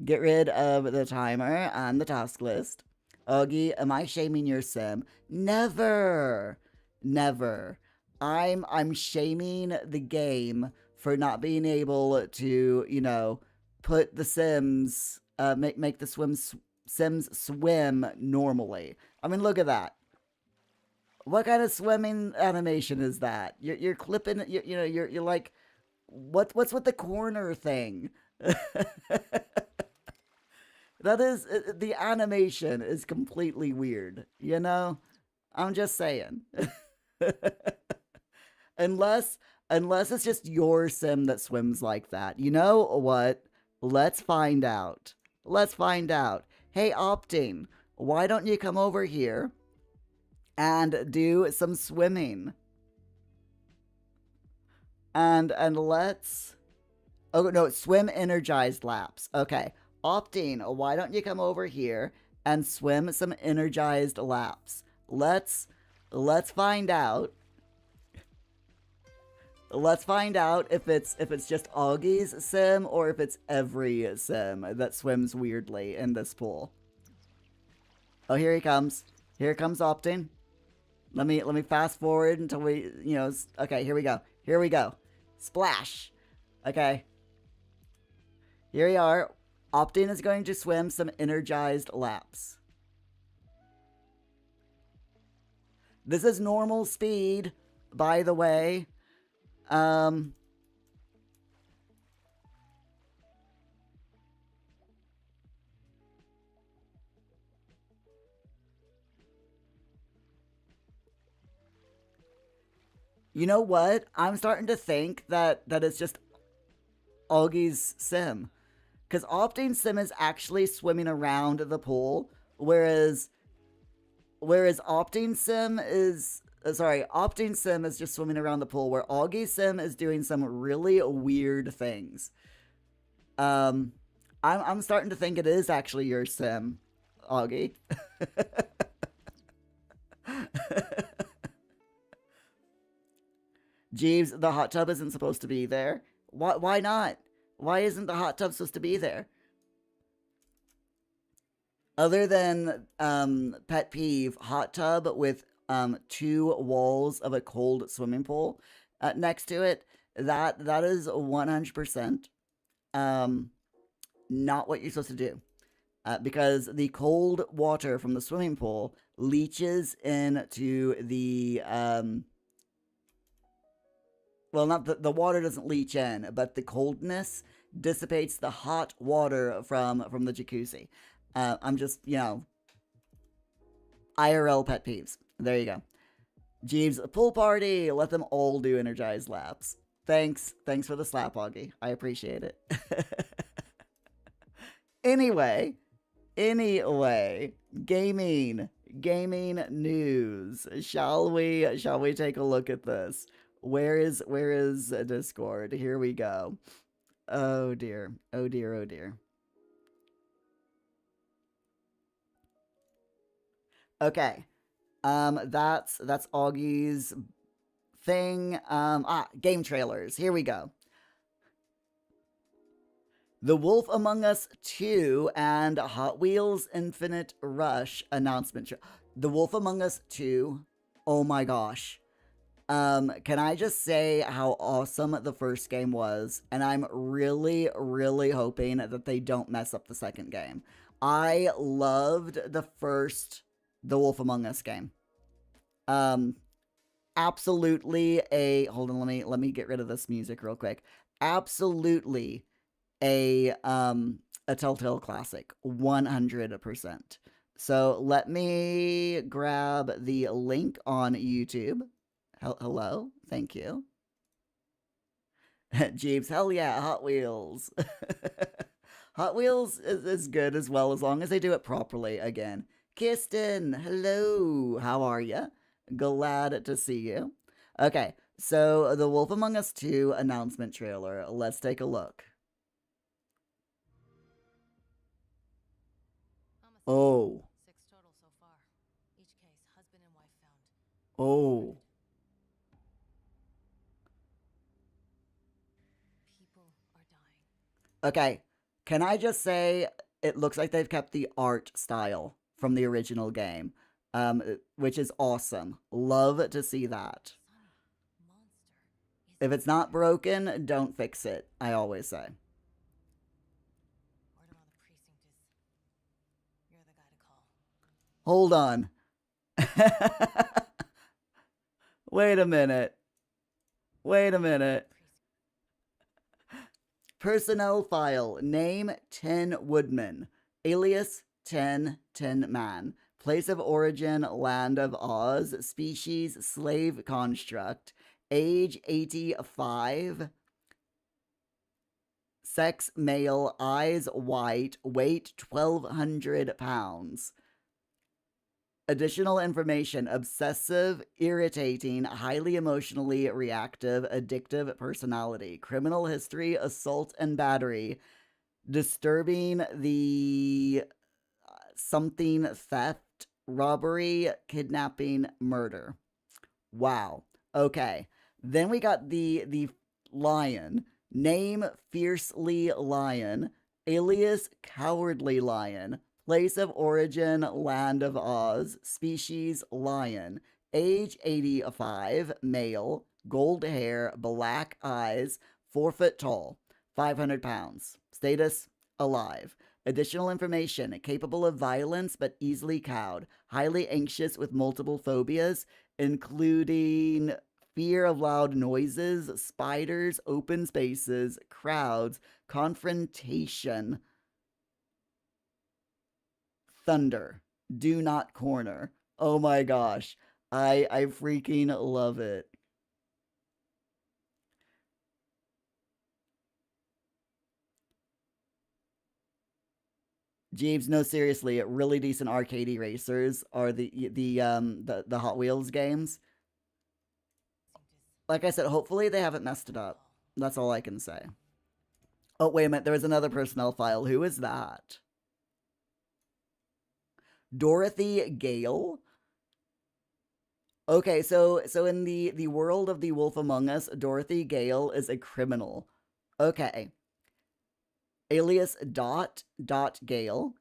get rid of the timer and the task list. Augie, am I shaming your sim? Never. Never. I'm shaming the game for not being able to, put the Sims make the Sims swim normally. I mean, look at that. What kind of swimming animation is that? You're clipping. You're like, what's with the corner thing? That is the animation is completely weird. I'm just saying. unless it's just your sim that swims like that. You know what? Let's find out. Let's find out. Hey, Opting, why don't you come over here and do some swimming? And let's... Oh, no, swim energized laps. Okay. Opting, why don't you come over here and swim some energized laps? Let's find out. Let's find out if it's just Augie's sim or if it's every sim that swims weirdly in this pool. Oh, here he comes. Here comes Opting. Let me fast forward until we, okay, here we go. Here we go. Splash. Okay. Here we are. Opting is going to swim some energized laps. This is normal speed, by the way. You know what? I'm starting to think that it's just Augie's sim. Because Opting's sim is actually swimming around the pool, whereas Opting's sim is... Opting's sim is just swimming around the pool, where Augie's sim is doing some really weird things. I'm starting to think it is actually your sim, Augie. Jeeves, the hot tub isn't supposed to be there. Why not? Why isn't the hot tub supposed to be there? Other than pet peeve, hot tub with 2 walls of a cold swimming pool next to it, that is 100% not what you're supposed to do. Because the cold water from the swimming pool leaches into the well, not the water doesn't leach in, but the coldness dissipates the hot water from the jacuzzi. I'm just, IRL pet peeves. There you go. Jeeves, pool party. Let them all do energized laps. Thanks for the slap, Augie. I appreciate it. Anyway, gaming news. Shall we take a look at this? Where is Discord? Here we go. Oh dear. Oh dear. Oh dear. Okay. That's Augie's thing. Game trailers. Here we go. The Wolf Among Us 2 and Hot Wheels Infinite Rush announcement. The Wolf Among Us 2. Oh my gosh. Can I just say how awesome the first game was? And I'm really, really hoping that they don't mess up the second game. I loved The Wolf Among Us game. Absolutely hold on, let me get rid of this music real quick. Absolutely a Telltale classic, 100%. So let me grab the link on YouTube. Hello, thank you. Jeeves, hell yeah, Hot Wheels. Hot Wheels is good as well, as long as they do it properly again. Kirsten, hello, how are you? Glad to see you. Okay, so the Wolf Among Us 2 announcement trailer. Let's take a look. Oh. 6 total so far. Each case, husband and wife found. Oh. People are dying. Okay, can I just say it looks like they've kept the art style from the original game, which is awesome. Love to see that. Sonny, monster. If it's not broken, don't fix it, I always say. Word around the precinct is you're the guy to call. Hold on. Wait a minute. Wait a minute. Personnel file. Name 10 Woodman. Alias 10 Tin Man. Place of origin Land of Oz. Species slave construct. Age 85. Sex male. Eyes white. Weight 1,200 pounds. Additional information: obsessive, irritating, highly emotionally reactive, addictive personality, criminal history, assault and battery, disturbing the something, theft, robbery, kidnapping, murder. Wow. Okay. Then we got the lion. Name fiercely lion, alias cowardly lion. Place of origin, Land of Oz. Species, lion. Age, 85, male. Gold hair, black eyes. 4 foot tall. 500 pounds. Status, alive. Additional information: capable of violence but easily cowed. Highly anxious with multiple phobias, including fear of loud noises, spiders, open spaces, crowds, confrontation. Thunder. Do not corner. Oh my gosh. I freaking love it. Jeeves, no, seriously, really decent arcade racers are the Hot Wheels games. Like I said, hopefully they haven't messed it up. That's all I can say. Oh, wait a minute, there was another personnel file. Who is that? Dorothy Gale? Okay, so in the world of The Wolf Among Us, Dorothy Gale is a criminal. Okay. Alias Gale.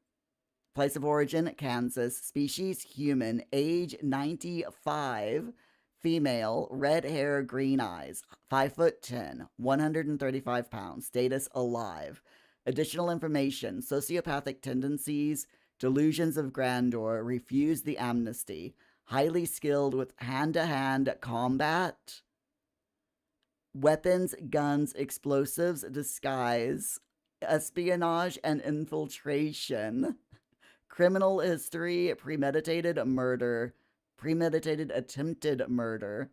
Place of origin, Kansas. Species, human. Age, 95. Female. Red hair, green eyes. 5'10", 135 pounds. Status, alive. Additional information: sociopathic tendencies, delusions of grandeur, refuse the amnesty. Highly skilled with hand-to-hand combat. Weapons, guns, explosives, disguise, espionage, and infiltration. Criminal history, premeditated murder, premeditated attempted murder,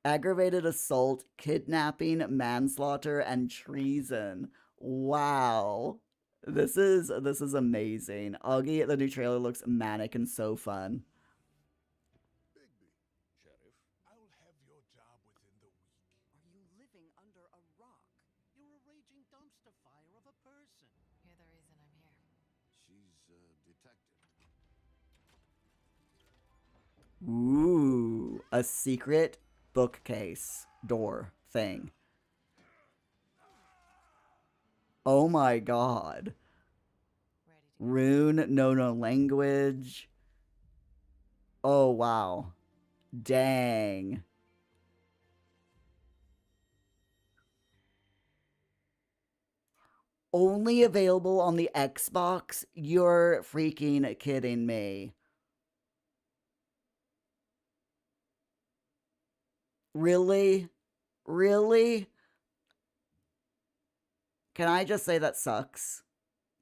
aggravated assault, kidnapping, manslaughter, and treason. Wow. This is amazing. Augie, the new trailer looks manic and so fun. Bigby. Sheriff. I'll have your job within the week. Are you living under a rock? You're a raging dumpster fire of a person. You're the reason I'm here. She's a detective. Ooh, a secret bookcase door thing. Oh my god. Ready to go. Rune, no language. Oh wow. Dang. only available on the Xbox? You're freaking kidding me. Really? Really? Can I just say that sucks?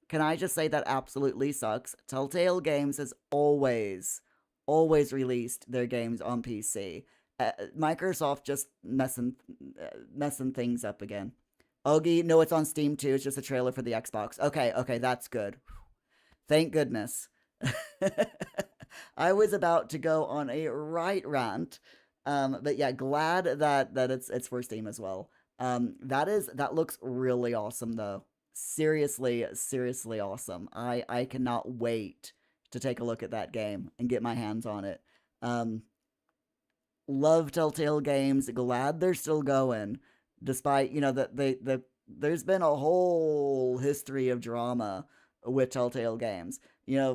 Can I just say that absolutely sucks? Telltale Games has always released their games on PC. Microsoft just messing things up again. Ogie, no, it's on Steam too. It's just a trailer for the Xbox. Okay, that's good. Thank goodness. I was about to go on a right rant, but yeah, glad that it's for Steam as well. That looks really awesome though. Seriously awesome. I cannot wait to take a look at that game and get my hands on it. Love Telltale Games. Glad they're still going, despite that there's been a whole history of drama with Telltale Games.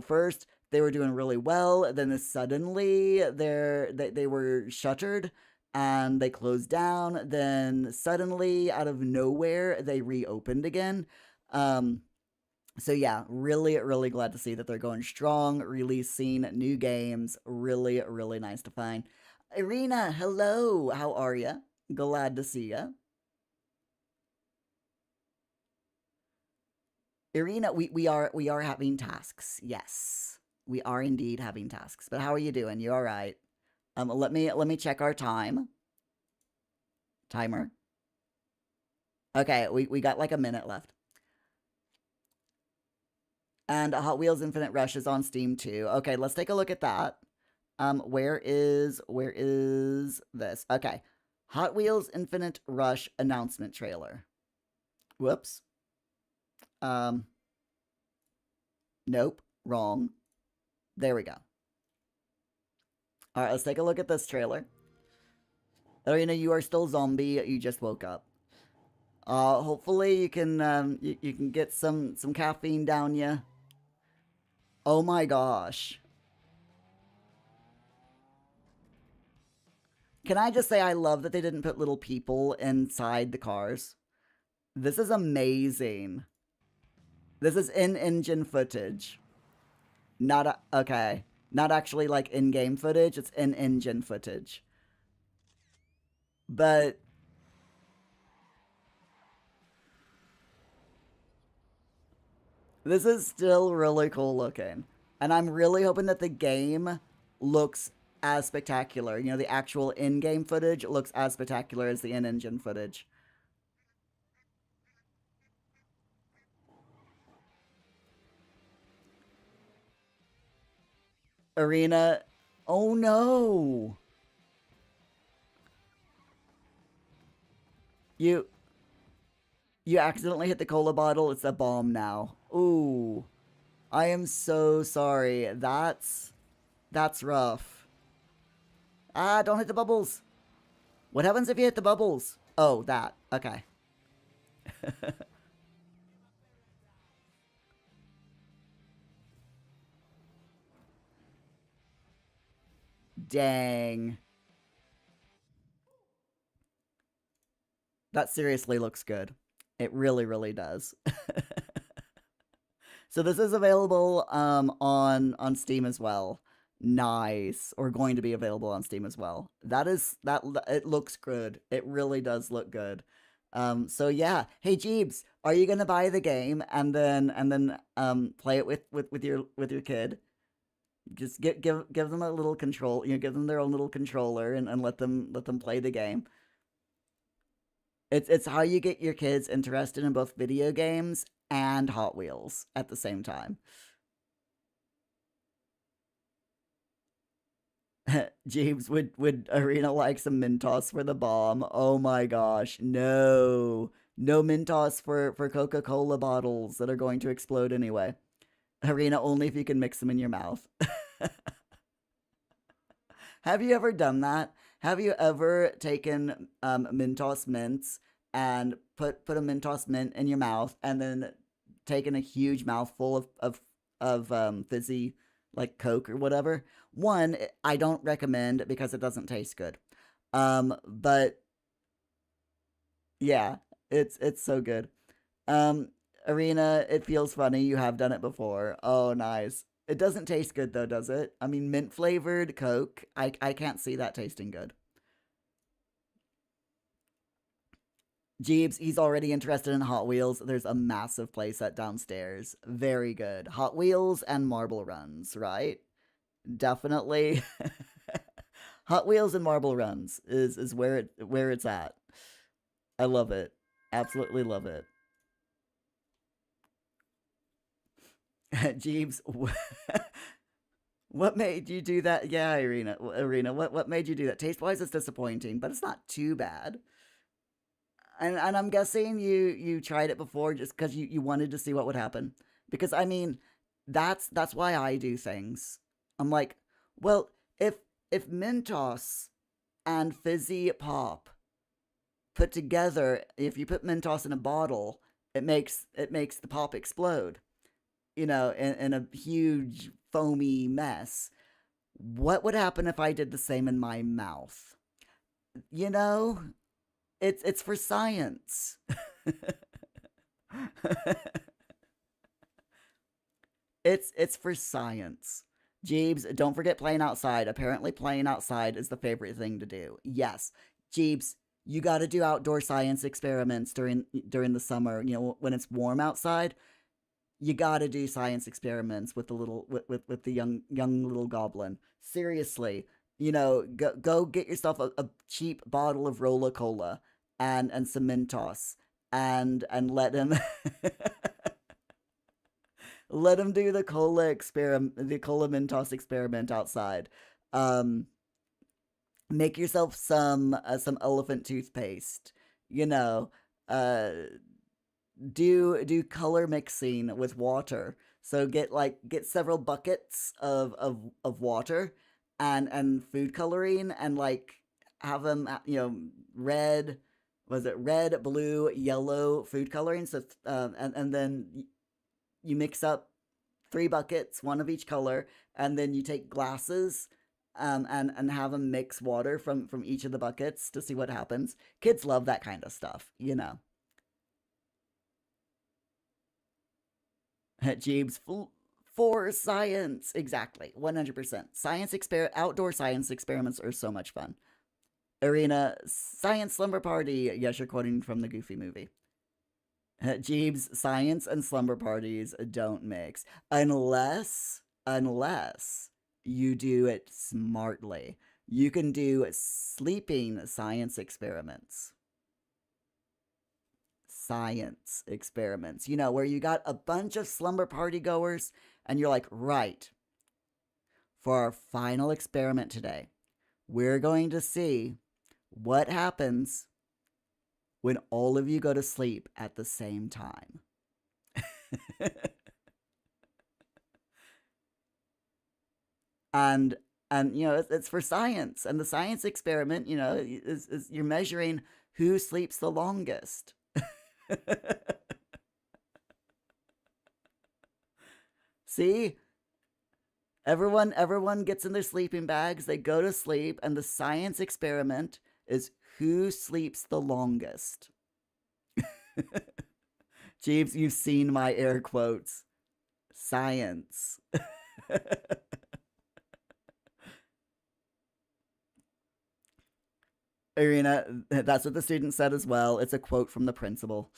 First they were doing really well, then suddenly they were shuttered and they closed down. Then suddenly, out of nowhere, they reopened again. So yeah, really glad to see that they're going strong, releasing new games. Really nice to find. Irina, hello. How are you? Glad to see you. Irina, we are having tasks. Yes, we are indeed having tasks. But how are you doing? You all right? Let me check our timer. Okay, we got like a minute left. And Hot Wheels Infinite Rush is on Steam too. Okay, let's take a look at that. Where is this? Okay. Hot Wheels Infinite Rush announcement trailer. Whoops. Nope, wrong. There we go. All right, let's take a look at this trailer. Arena, you are still zombie. You just woke up. Hopefully you can you can get some caffeine down you. Oh my gosh. Can I just say I love that they didn't put little people inside the cars? This is amazing. This is in-engine footage. Okay. Not actually like in-game footage, it's in-engine footage. But this is still really cool looking. And I'm really hoping that the game looks as spectacular. The actual in-game footage looks as spectacular as the in-engine footage. Arena. Oh no. You accidentally hit the cola bottle. It's a bomb now. Ooh. I am so sorry. That's rough. Ah, don't hit the bubbles. What happens if you hit the bubbles? Oh, that. Okay. Dang. That seriously looks good. It really does. So this is available on Steam as well. Nice. Or going to be available on Steam as well. That it looks good. It really does look good. So yeah. Hey Jeebs, are you gonna buy the game and then play it with your kid? Just give them a little control, give them their own little controller and let them play the game. It's how you get your kids interested in both video games and Hot Wheels at the same time. James, would Arena like some Mentos for the bomb? Oh my gosh, no. No Mentos for Coca-Cola bottles that are going to explode anyway. Arena, only if you can mix them in your mouth. Have you ever done that? Have you ever taken Mentos mints and put a Mentos mint in your mouth and then taken a huge mouthful of fizzy like Coke or whatever? One, I don't recommend because it doesn't taste good. But yeah, it's so good. Arena, it feels funny. You have done it before. Oh, nice. It doesn't taste good though, does it? I mean, mint flavored Coke. I can't see that tasting good. Jeeves, he's already interested in Hot Wheels. There's a massive playset downstairs. Very good. Hot Wheels and marble runs, right? Definitely. Hot Wheels and marble runs is where it's at. I love it. Absolutely love it. Jeeves, what made you do that? Yeah, Irina, what made you do that? Taste wise, it's disappointing, but it's not too bad. And I'm guessing you tried it before just because you wanted to see what would happen. Because I mean, that's why I do things. I'm like, well, if Mentos and Fizzy Pop put together, if you put Mentos in a bottle, it makes the pop explode. In a huge foamy mess. What would happen if I did the same in my mouth? You know, it's for science. It's for science. Jeeves, don't forget playing outside. Apparently playing outside is the favorite thing to do. Yes. Jeeves, you got to do outdoor science experiments during the summer, when it's warm outside. You got to do science experiments with the little with the young little goblin. Seriously, go get yourself a cheap bottle of Rola Cola and some Mentos and let him let him do the Cola Mentos experiment outside. Um, Make yourself some elephant toothpaste. You know, uh, do color mixing with water. So get several buckets of water and food coloring and have them red, was it red, blue, yellow food coloring. So and then you mix up 3 buckets, one of each color, and then you take glasses and have them mix water from each of the buckets to see what happens. Kids love that kind of stuff. Jeeves, for science. Exactly. 100%. Outdoor science experiments are so much fun. Arena, science slumber party. Yes, you're quoting from the Goofy movie. Jeeves, science and slumber parties don't mix. Unless you do it smartly. You can do sleeping science experiments. Science experiments, where you got a bunch of slumber party goers and you're like, right, for our final experiment today, we're going to see what happens when all of you go to sleep at the same time. and it's for science, and the science experiment, is you're measuring who sleeps the longest. See? Everyone gets in their sleeping bags, they go to sleep, and the science experiment is who sleeps the longest. Jeeves, you've seen my air quotes. Science. Irina, that's what the student said as well. It's a quote from the principal.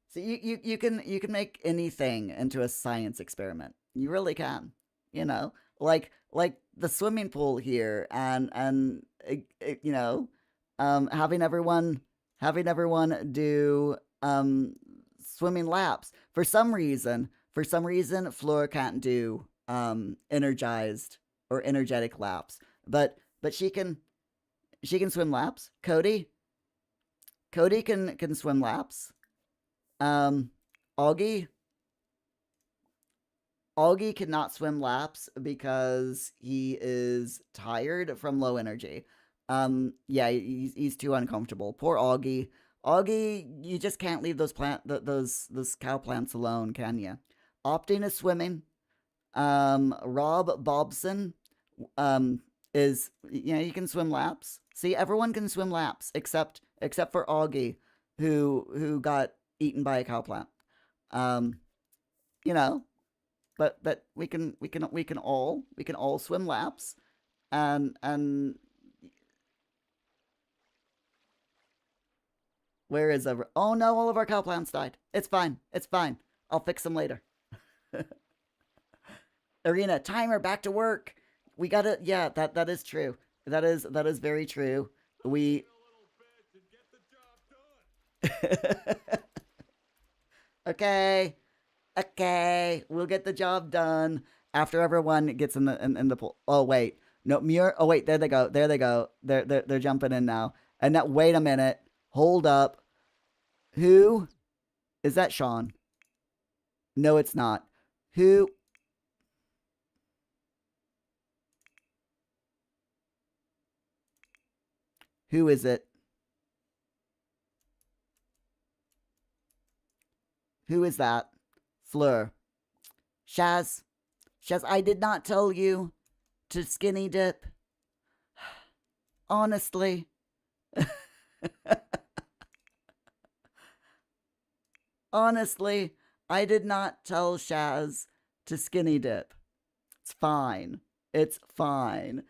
So you can make anything into a science experiment. You really can. Like the swimming pool here, and having everyone do swimming laps. For some reason, Flora can't do energized or energetic laps, but she can swim laps. Cody can swim laps. Um, Augie cannot swim laps because he is tired from low energy. Yeah, he's too uncomfortable. Poor Augie. Augie, you just can't leave those cow plants alone, can you? Opting is swimming. Rob Bobson, is he can swim laps. See, everyone can swim laps except for Augie. who got eaten by a cow plant. Um, you know, but we can all swim laps, and where is over? Oh no, all of our cow plants died. It's fine. It's fine. I'll fix them later. Arena timer, back to work. We gotta. Yeah, that is true. That is very true. We. Okay. Okay, we'll get the job done after everyone gets in the pool. Oh wait, no Muir. Oh wait, there they go. There they go. They're jumping in now. And now, wait a minute. Hold up. Who is that? Sean? No, it's not. Who? Who is it? Who is that? Fleur. Shaz. Shaz, I did not tell you to skinny dip. Honestly. Honestly, I did not tell Shaz to skinny dip. It's fine. It's fine.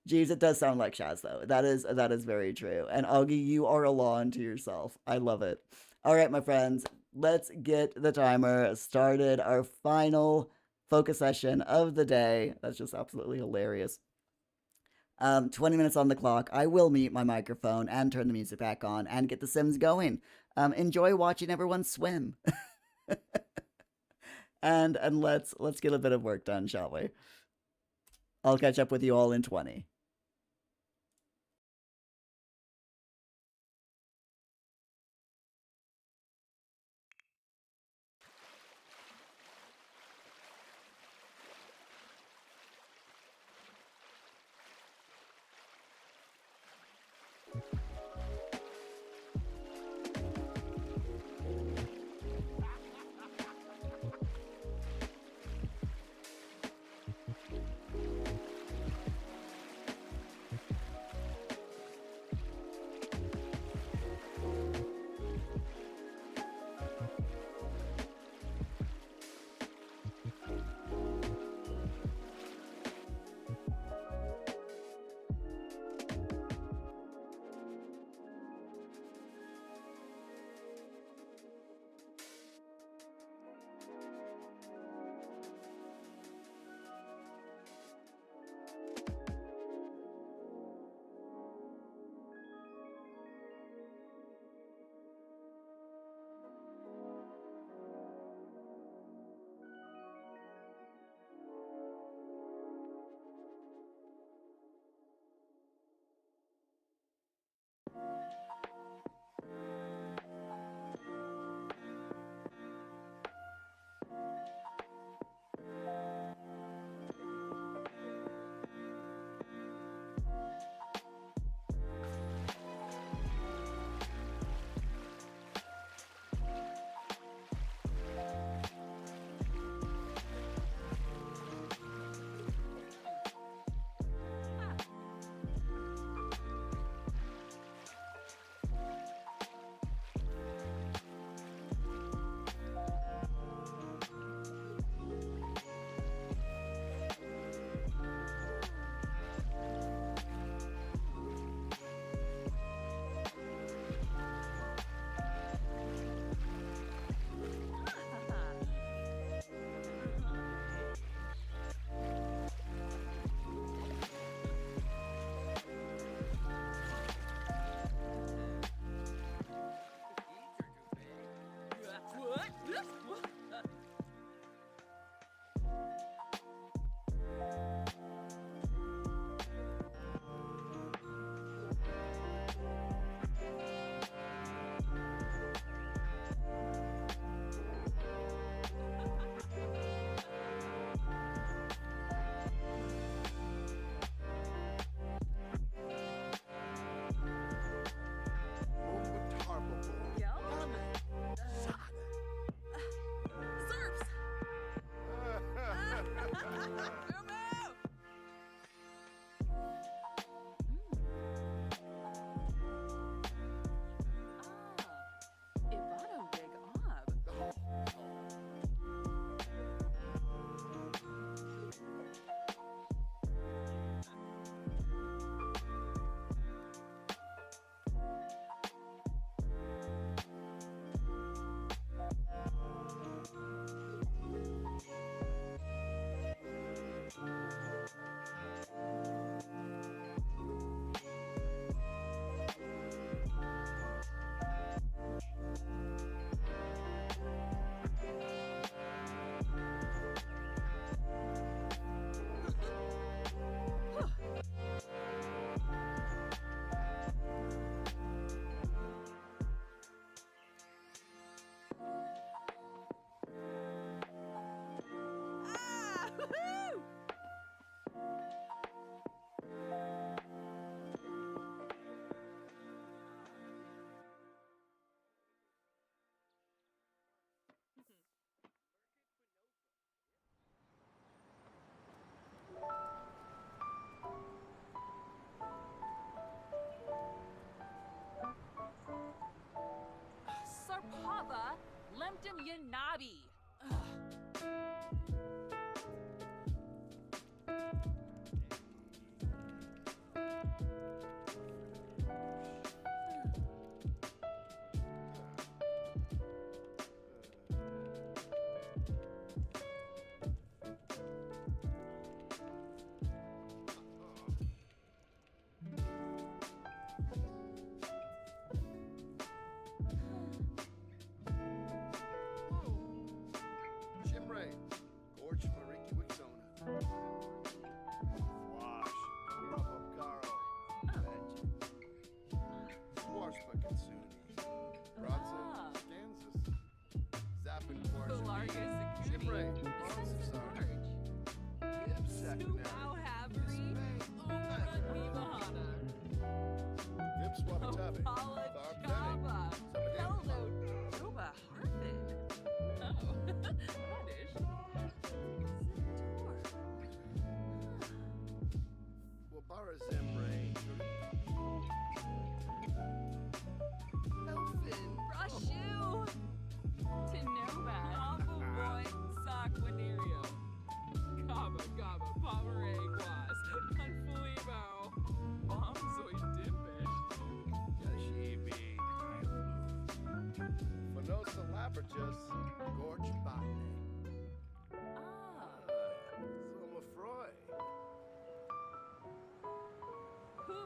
Jeez, it does sound like Shaz though. That is very true. And Augie, you are a law unto yourself. I love it. All right, my friends, let's get the timer started. Our final focus session of the day. That's just absolutely hilarious. 20 minutes on the clock. I will mute my microphone and turn the music back on and get the Sims going. Enjoy watching everyone swim. and let's get a bit of work done, shall we? I'll catch up with you all in 20.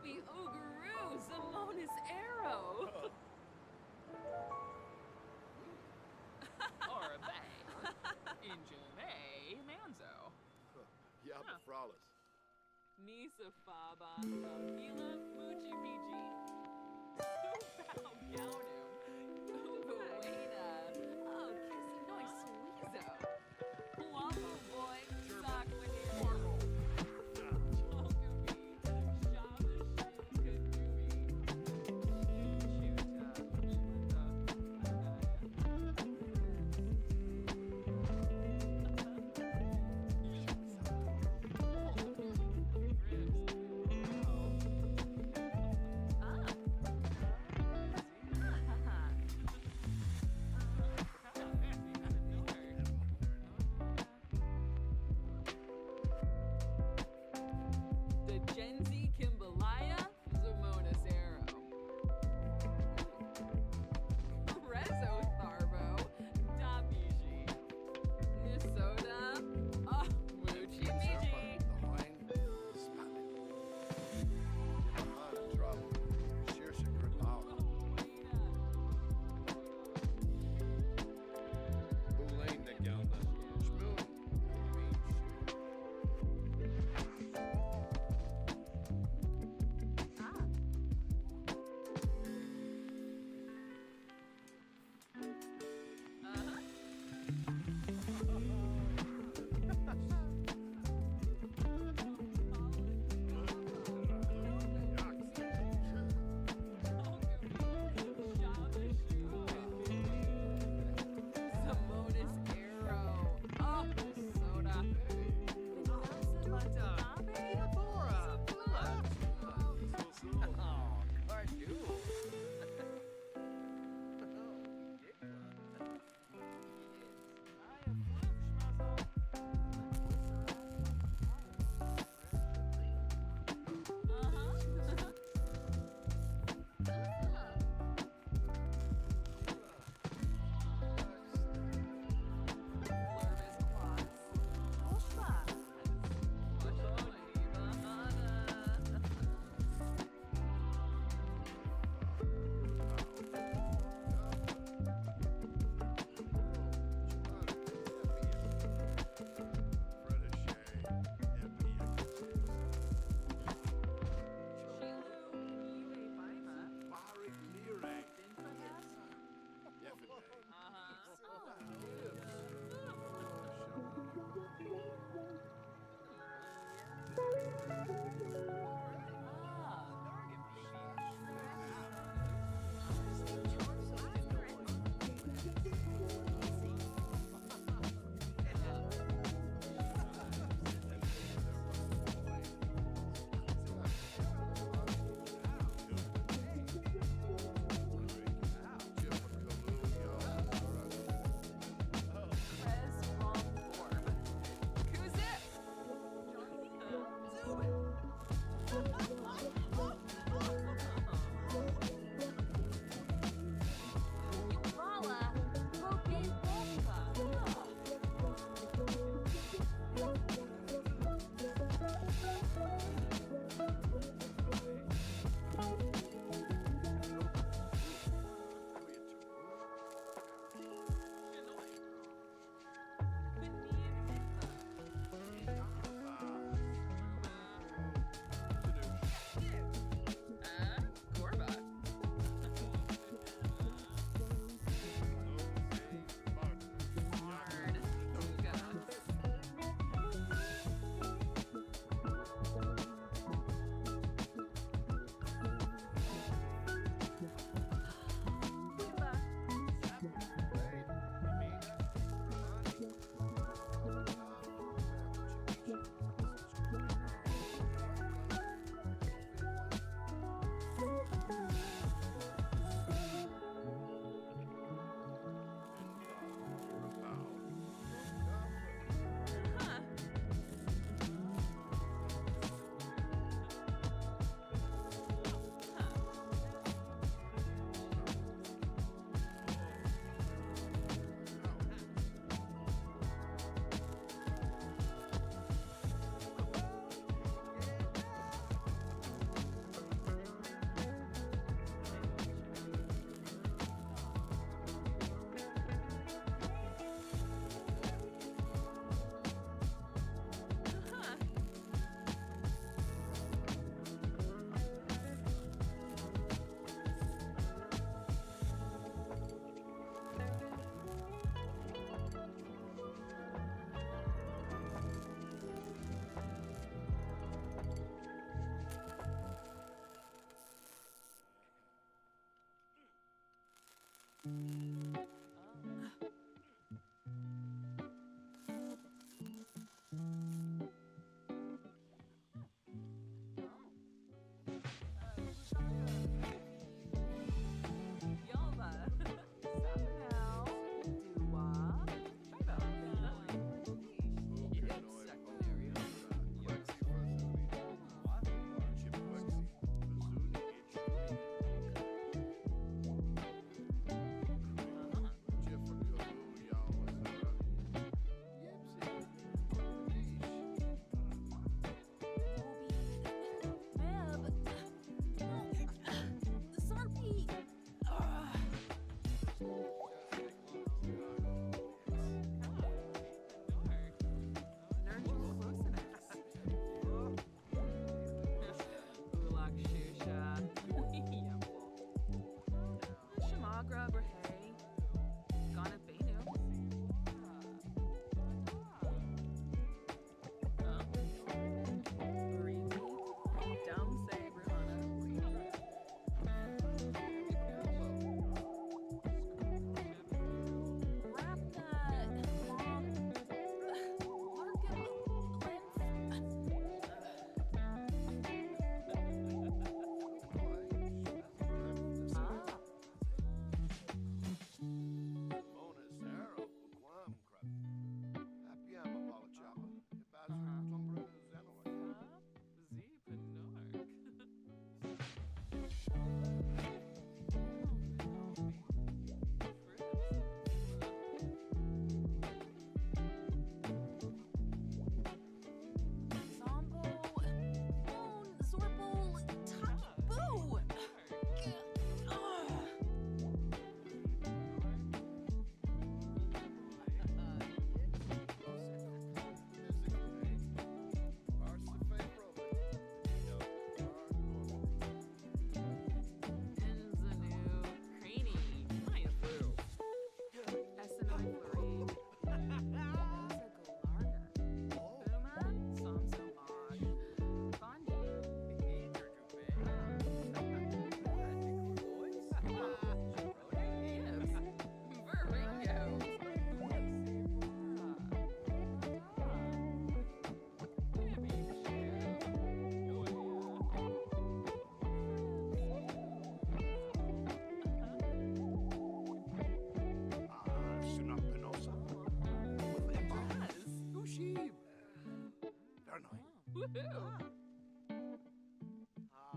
Ubi Uguru Zamonis Arrow. Orabay. Injame Manzo. Yabafralas. Misa Faban Gila Muji Miji. Tupao Gaunum. Ubuena. Oh, Kissanoi Sweezo. Wambo Boy. Sock Manir.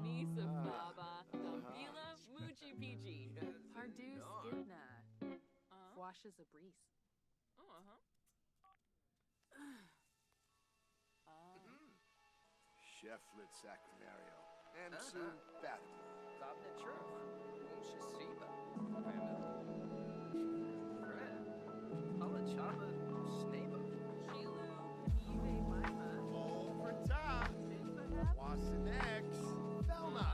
Misa Baba, Davila Muchi Piji. Pardu Skidna. Washes a breeze. Cheflet Sacranario. And soon Fatima. Zabna Churf. Shasiba. Fred. Palachaba. Snaba. Shilu, Eve Maima. Over top. Wasanex. Thelma.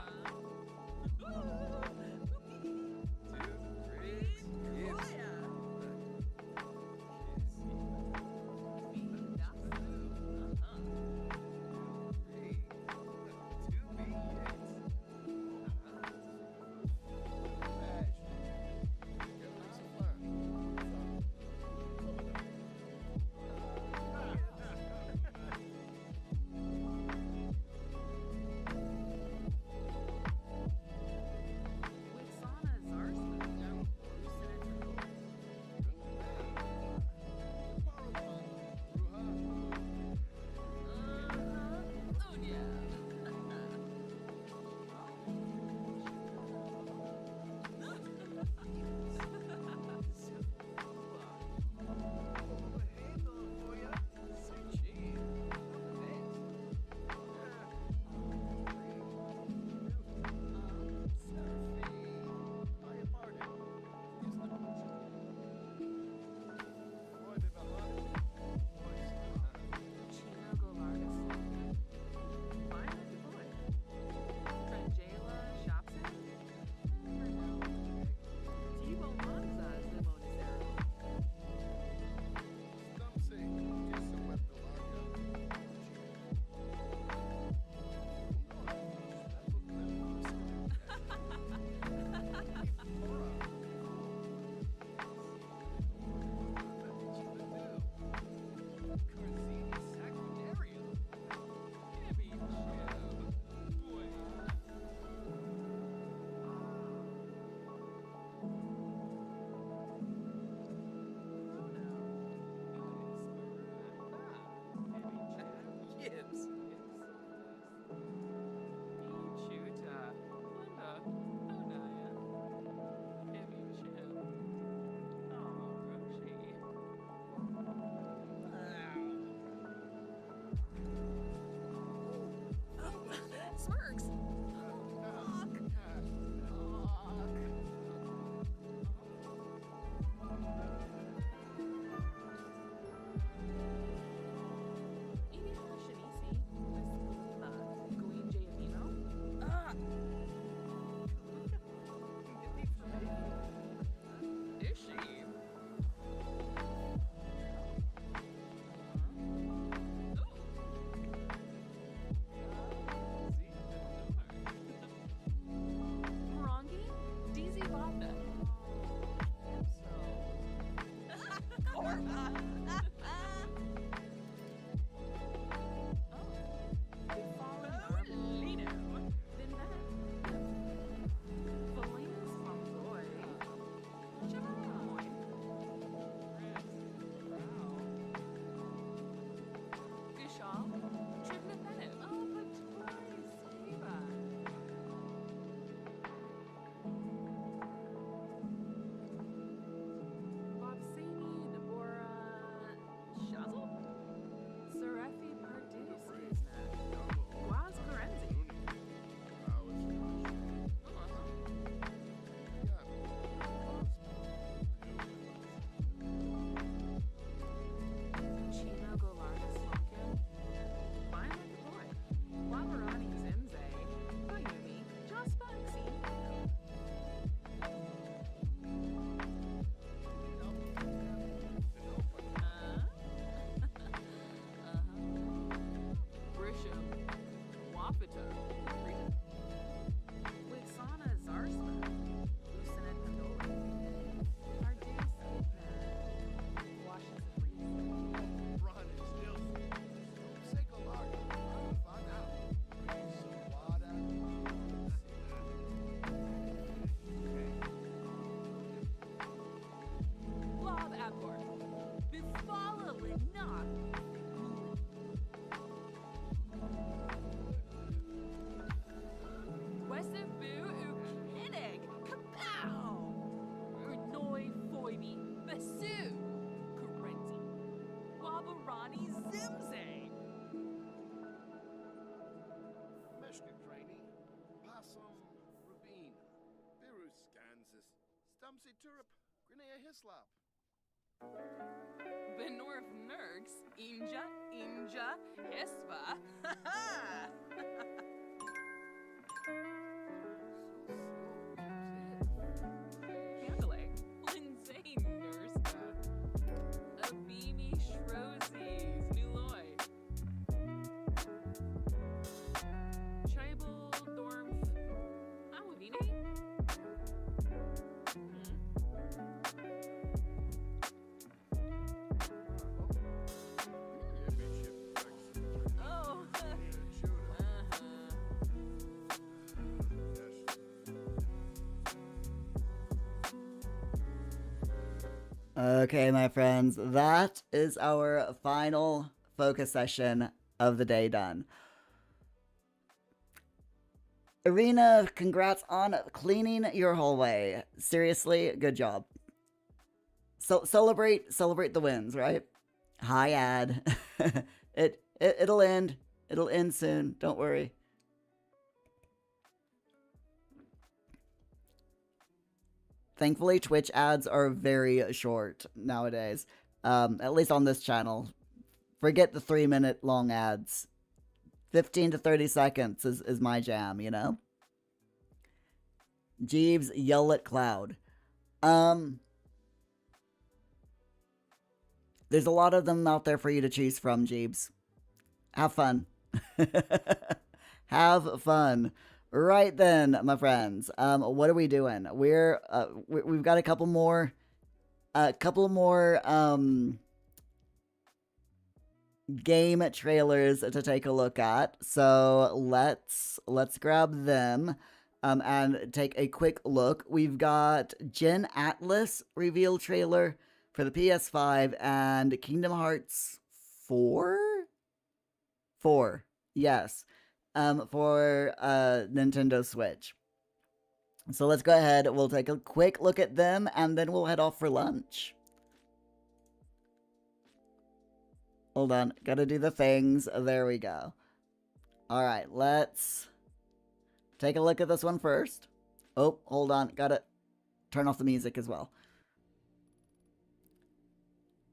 Smirks. Is she? Morangi? DZ Vodka. Korma. Lino. Then that. Felinas Montoy. Chamoy. Gushal. Tribna Bennett. Oh, but twice. Eva. Bobsani, Deborah Shazzle? Sarefi Pardis, Waz Karenzi. Chino Golardas Funkin. Fine like a boy. Wabarani Zimze. Mayumi. Just Bugsy. Grisham, Wapita, Rita, Wixana Zarsma, Lucinet Pandora, Ardis Hitman, Washes the Breeze. Run is still. Seiko Lager. Find out. Sawada. Blob Abgor, Bifala Linak. Wesabu Ukinig, Kapow! Grenoi Foibi, Basu, Karenzi, Wabarani Zimze. Meshka Craney. Possum. Rubina. Virus Kansas. Stumsy Turip. Grenea Hislop. Benorf Nurks, Inja, Hisva. Ha ha! Handle, Lindsay Nurska, Abimi Shrosies, Nuloy, Tribal Dormf, Awavine? Oh, Okay, my friends, that is our final focus session of the day done. Irina, congrats on cleaning your hallway. Seriously, good job. So celebrate the wins, right? Hi, ad. It'll end. It'll end soon. Don't worry. Thankfully, Twitch ads are very short nowadays. At least on this channel. Forget the 3-minute long ads. 15 to 30 seconds is my jam, you know? Jeeves, yell at Cloud. There's a lot of them out there for you to choose from, Jeeves. Have fun. Have fun. Right then, my friends. What are we doing? We've got a couple more game trailers to take a look at. So let's grab them and take a quick look. We've got Gen Atlas reveal trailer for the PS5 and Kingdom Hearts 4? 4, yes. For Nintendo Switch. So let's go ahead. We'll take a quick look at them and then we'll head off for lunch. Hold on. Gotta do the things. There we go. Alright, let's take a look at this one first. Oh, hold on. Gotta turn off the music as well.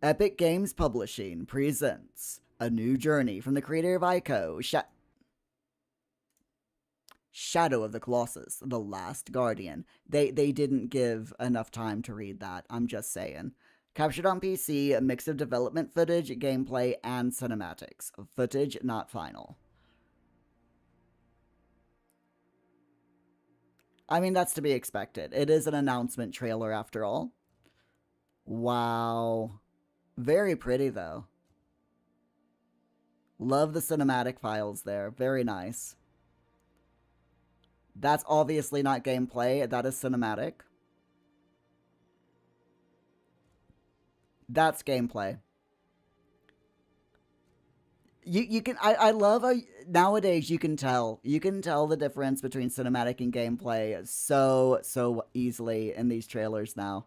Epic Games Publishing presents a new journey from the creator of Ico, Shadow of the Colossus, The Last Guardian. They didn't give enough time to read that, I'm just saying. Captured on PC, a mix of development footage, gameplay, and cinematics. Footage not final. I mean, that's to be expected. It is an announcement trailer after all. Wow. Very pretty, though. Love the cinematic files there. Very nice. That's obviously not gameplay. That is cinematic. That's gameplay. You can I love how nowadays you can tell the difference between cinematic and gameplay so easily in these trailers now.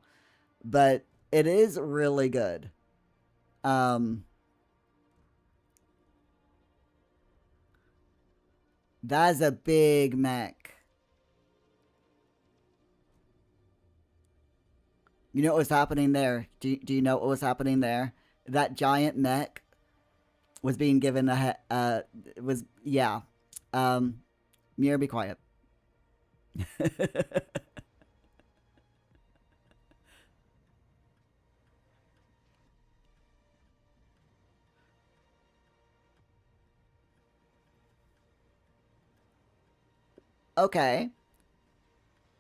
But it is really good. That's a big mech. You know what was happening there? Do you know what was happening there? That giant mech was being given Mira, be quiet. Okay.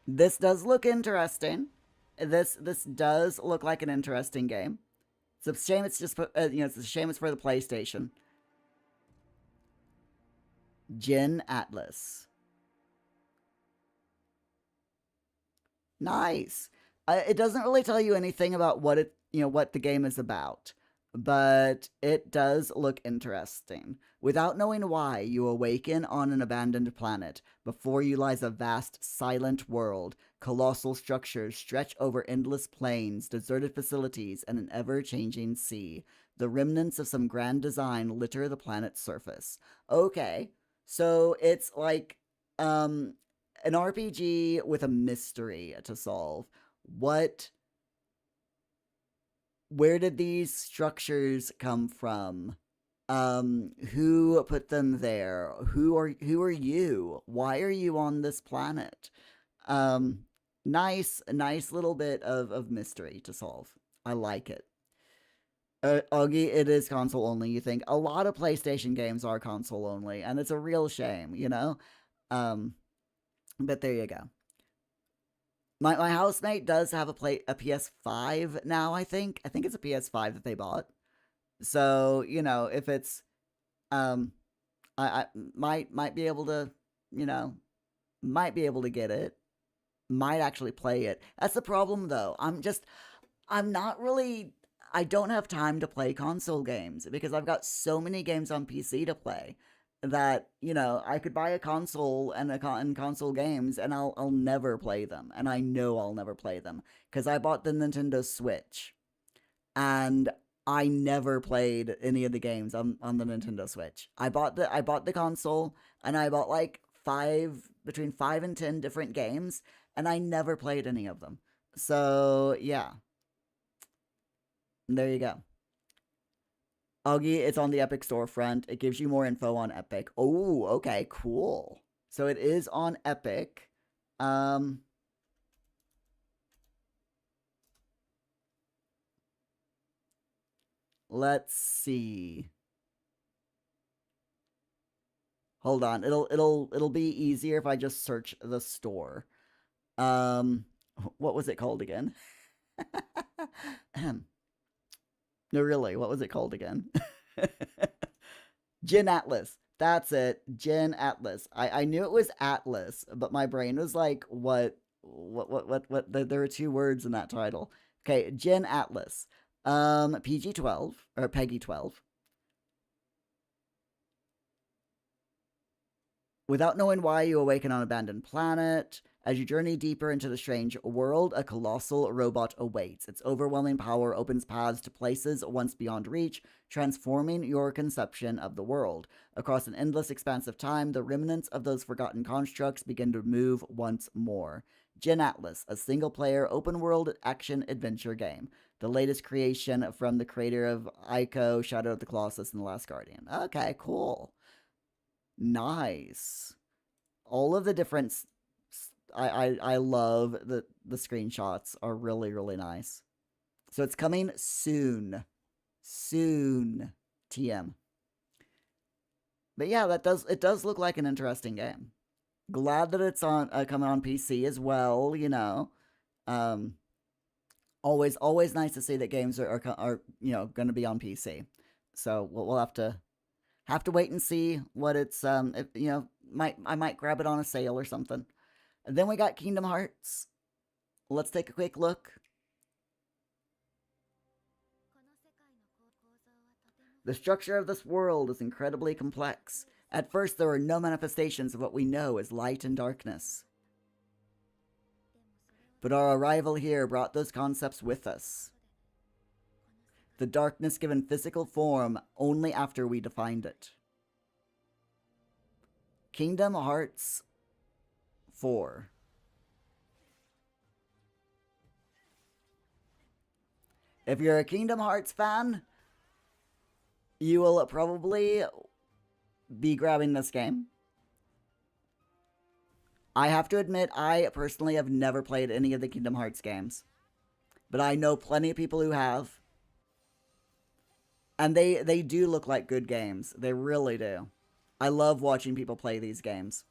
This does look interesting. This does look like an interesting game. It's a shame it's just it's a shame it's for the PlayStation. Jin Atlas. Nice. It doesn't really tell you anything about what what the game is about, but it does look interesting. Without knowing why, you awaken on an abandoned planet. Before you lies a vast, silent world. Colossal structures stretch over endless plains, deserted facilities, and an ever-changing sea. The remnants of some grand design litter the planet's surface. Okay, so it's like an RPG with a mystery to solve. Where did these structures come from? Who put them there? Who are you? Why are you on this planet? Nice little bit of mystery to solve. I like it. Augie, it is console only, you think. A lot of PlayStation games are console only, and it's a real shame, you know? But there you go. My housemate does have a PS5 now, I think. I think it's a PS5 that they bought. So, if it's I might be able to, might be able to get it. Might actually play it. That's the problem though. I don't have time to play console games because I've got so many games on PC to play that, I could buy a console and console games and I'll never play them. And I know I'll never play them because I bought the Nintendo Switch and I never played any of the games on the Nintendo Switch. I bought the console and I bought like between 5 and 10 different games and I never played any of them. So, yeah. There you go. Augie, it's on the Epic storefront. It gives you more info on Epic. Oh, okay, cool. So it is on Epic. Let's see. Hold on. It'll be easier if I just search the store. What was it called again? No, really, what was it called again? Jin Atlas. That's it. Jin Atlas. I knew it was Atlas, but my brain was like, what? There were 2 words in that title. Okay, Jin Atlas. PG-12 or PEGI-12. Without knowing why, you awaken on an abandoned planet. As you journey deeper into the strange world, a colossal robot awaits. Its overwhelming power opens paths to places once beyond reach, transforming your conception of the world. Across an endless expanse of time, the remnants of those forgotten constructs begin to move once more. Gen Atlas, a single-player, open-world action-adventure game. The latest creation from the creator of Ico, Shadow of the Colossus, and The Last Guardian. Okay, cool. Nice. All of the different... I love the screenshots are really, really nice. So it's coming soon. Soon. TM. But yeah, it does look like an interesting game. Glad that it's on coming on PC as well, you know. Always nice to see that games are you know, going to be on PC. So we'll have to wait and see what it's if, you know, I might grab it on a sale or something. And then we got Kingdom Hearts. Let's take a quick look. The structure of this world is incredibly complex. At first, there are no manifestations of what we know as light and darkness. But our arrival here brought those concepts with us. The darkness given physical form only after we defined it. Kingdom Hearts 4. If you're a Kingdom Hearts fan, you will probably be grabbing this game. I have to admit, I personally have never played any of the Kingdom Hearts games. But I know plenty of people who have. And they do look like good games. They really do. I love watching people play these games.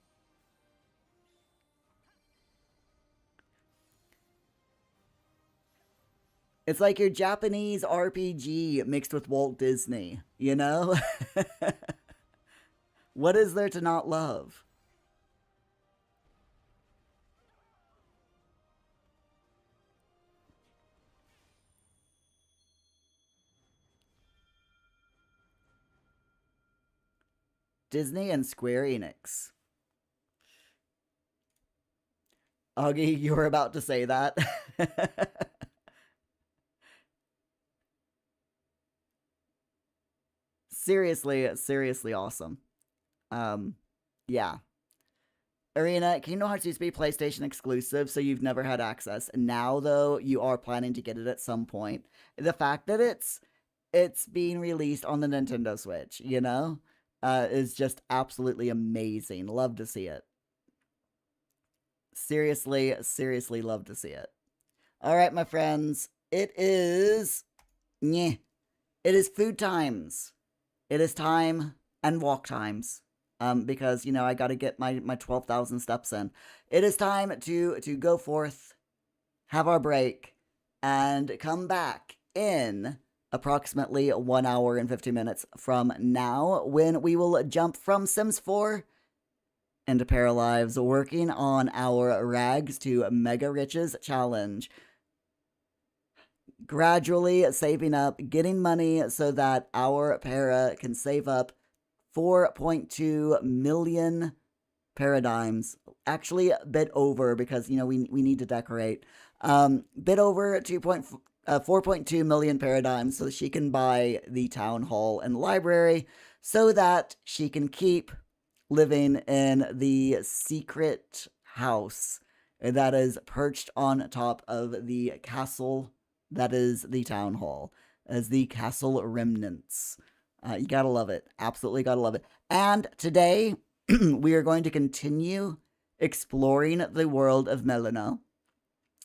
It's like your Japanese RPG mixed with Walt Disney, you know? What is there to not love? Disney and Square Enix. Augie, you were about to say that. Seriously awesome. Yeah. Arena, Kingdom Hearts used to be PlayStation exclusive, so you've never had access. Now, though, you are planning to get it at some point. The fact that it's being released on the Nintendo Switch, you know, is just absolutely amazing. Love to see it. Seriously love to see it. All right, my friends. It is food times. It is time and walk times. Because, you know, I got to get my 12,000 steps in. It is time to go forth, have our break, and come back in approximately 1 hour and 50 minutes from now, when we will jump from Sims 4 into Paralives, working on our Rags to Mega Riches challenge. Gradually saving up, getting money so that our para can save up 4.2 million paradigms. Actually, a bit over, because, you know, we need to decorate. Bit over 4.2 million paradigms so that she can buy the town hall and library, so that she can keep living in the secret house that is perched on top of the castle that is the town hall, as the castle remnants. You gotta love it. Absolutely gotta love it. And today, we are going to continue exploring the world of Melano.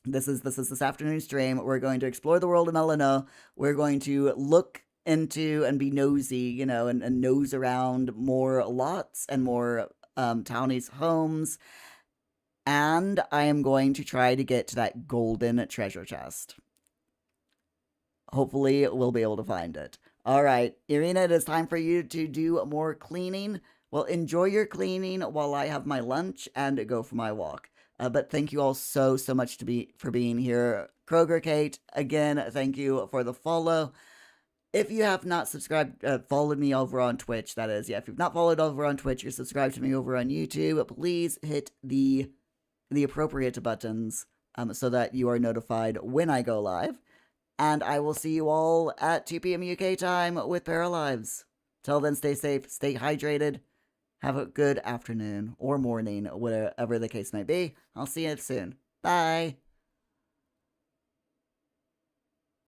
This is this afternoon's stream. We're going to explore the world of Melano. We're going to look into and be nosy, you know, and nose around more lots and more townies' homes. And I am going to try to get to that golden treasure chest. Hopefully, we'll be able to find it. All right, Irina, it is time for you to do more cleaning. Well, enjoy your cleaning while I have my lunch and go for my walk. But thank you all so much for being here. Kroger Kate, again, thank you for the follow. If you have not subscribed, followed me over on Twitch, that is. Yeah, if you've not followed over on Twitch, you're subscribed to me over on YouTube, please hit the the appropriate buttons so that you are notified when I go live. And I will see you all at 2 p.m. UK time with Paralives. Till then, stay safe, stay hydrated, have a good afternoon or morning, whatever the case might be. I'll see you soon. Bye.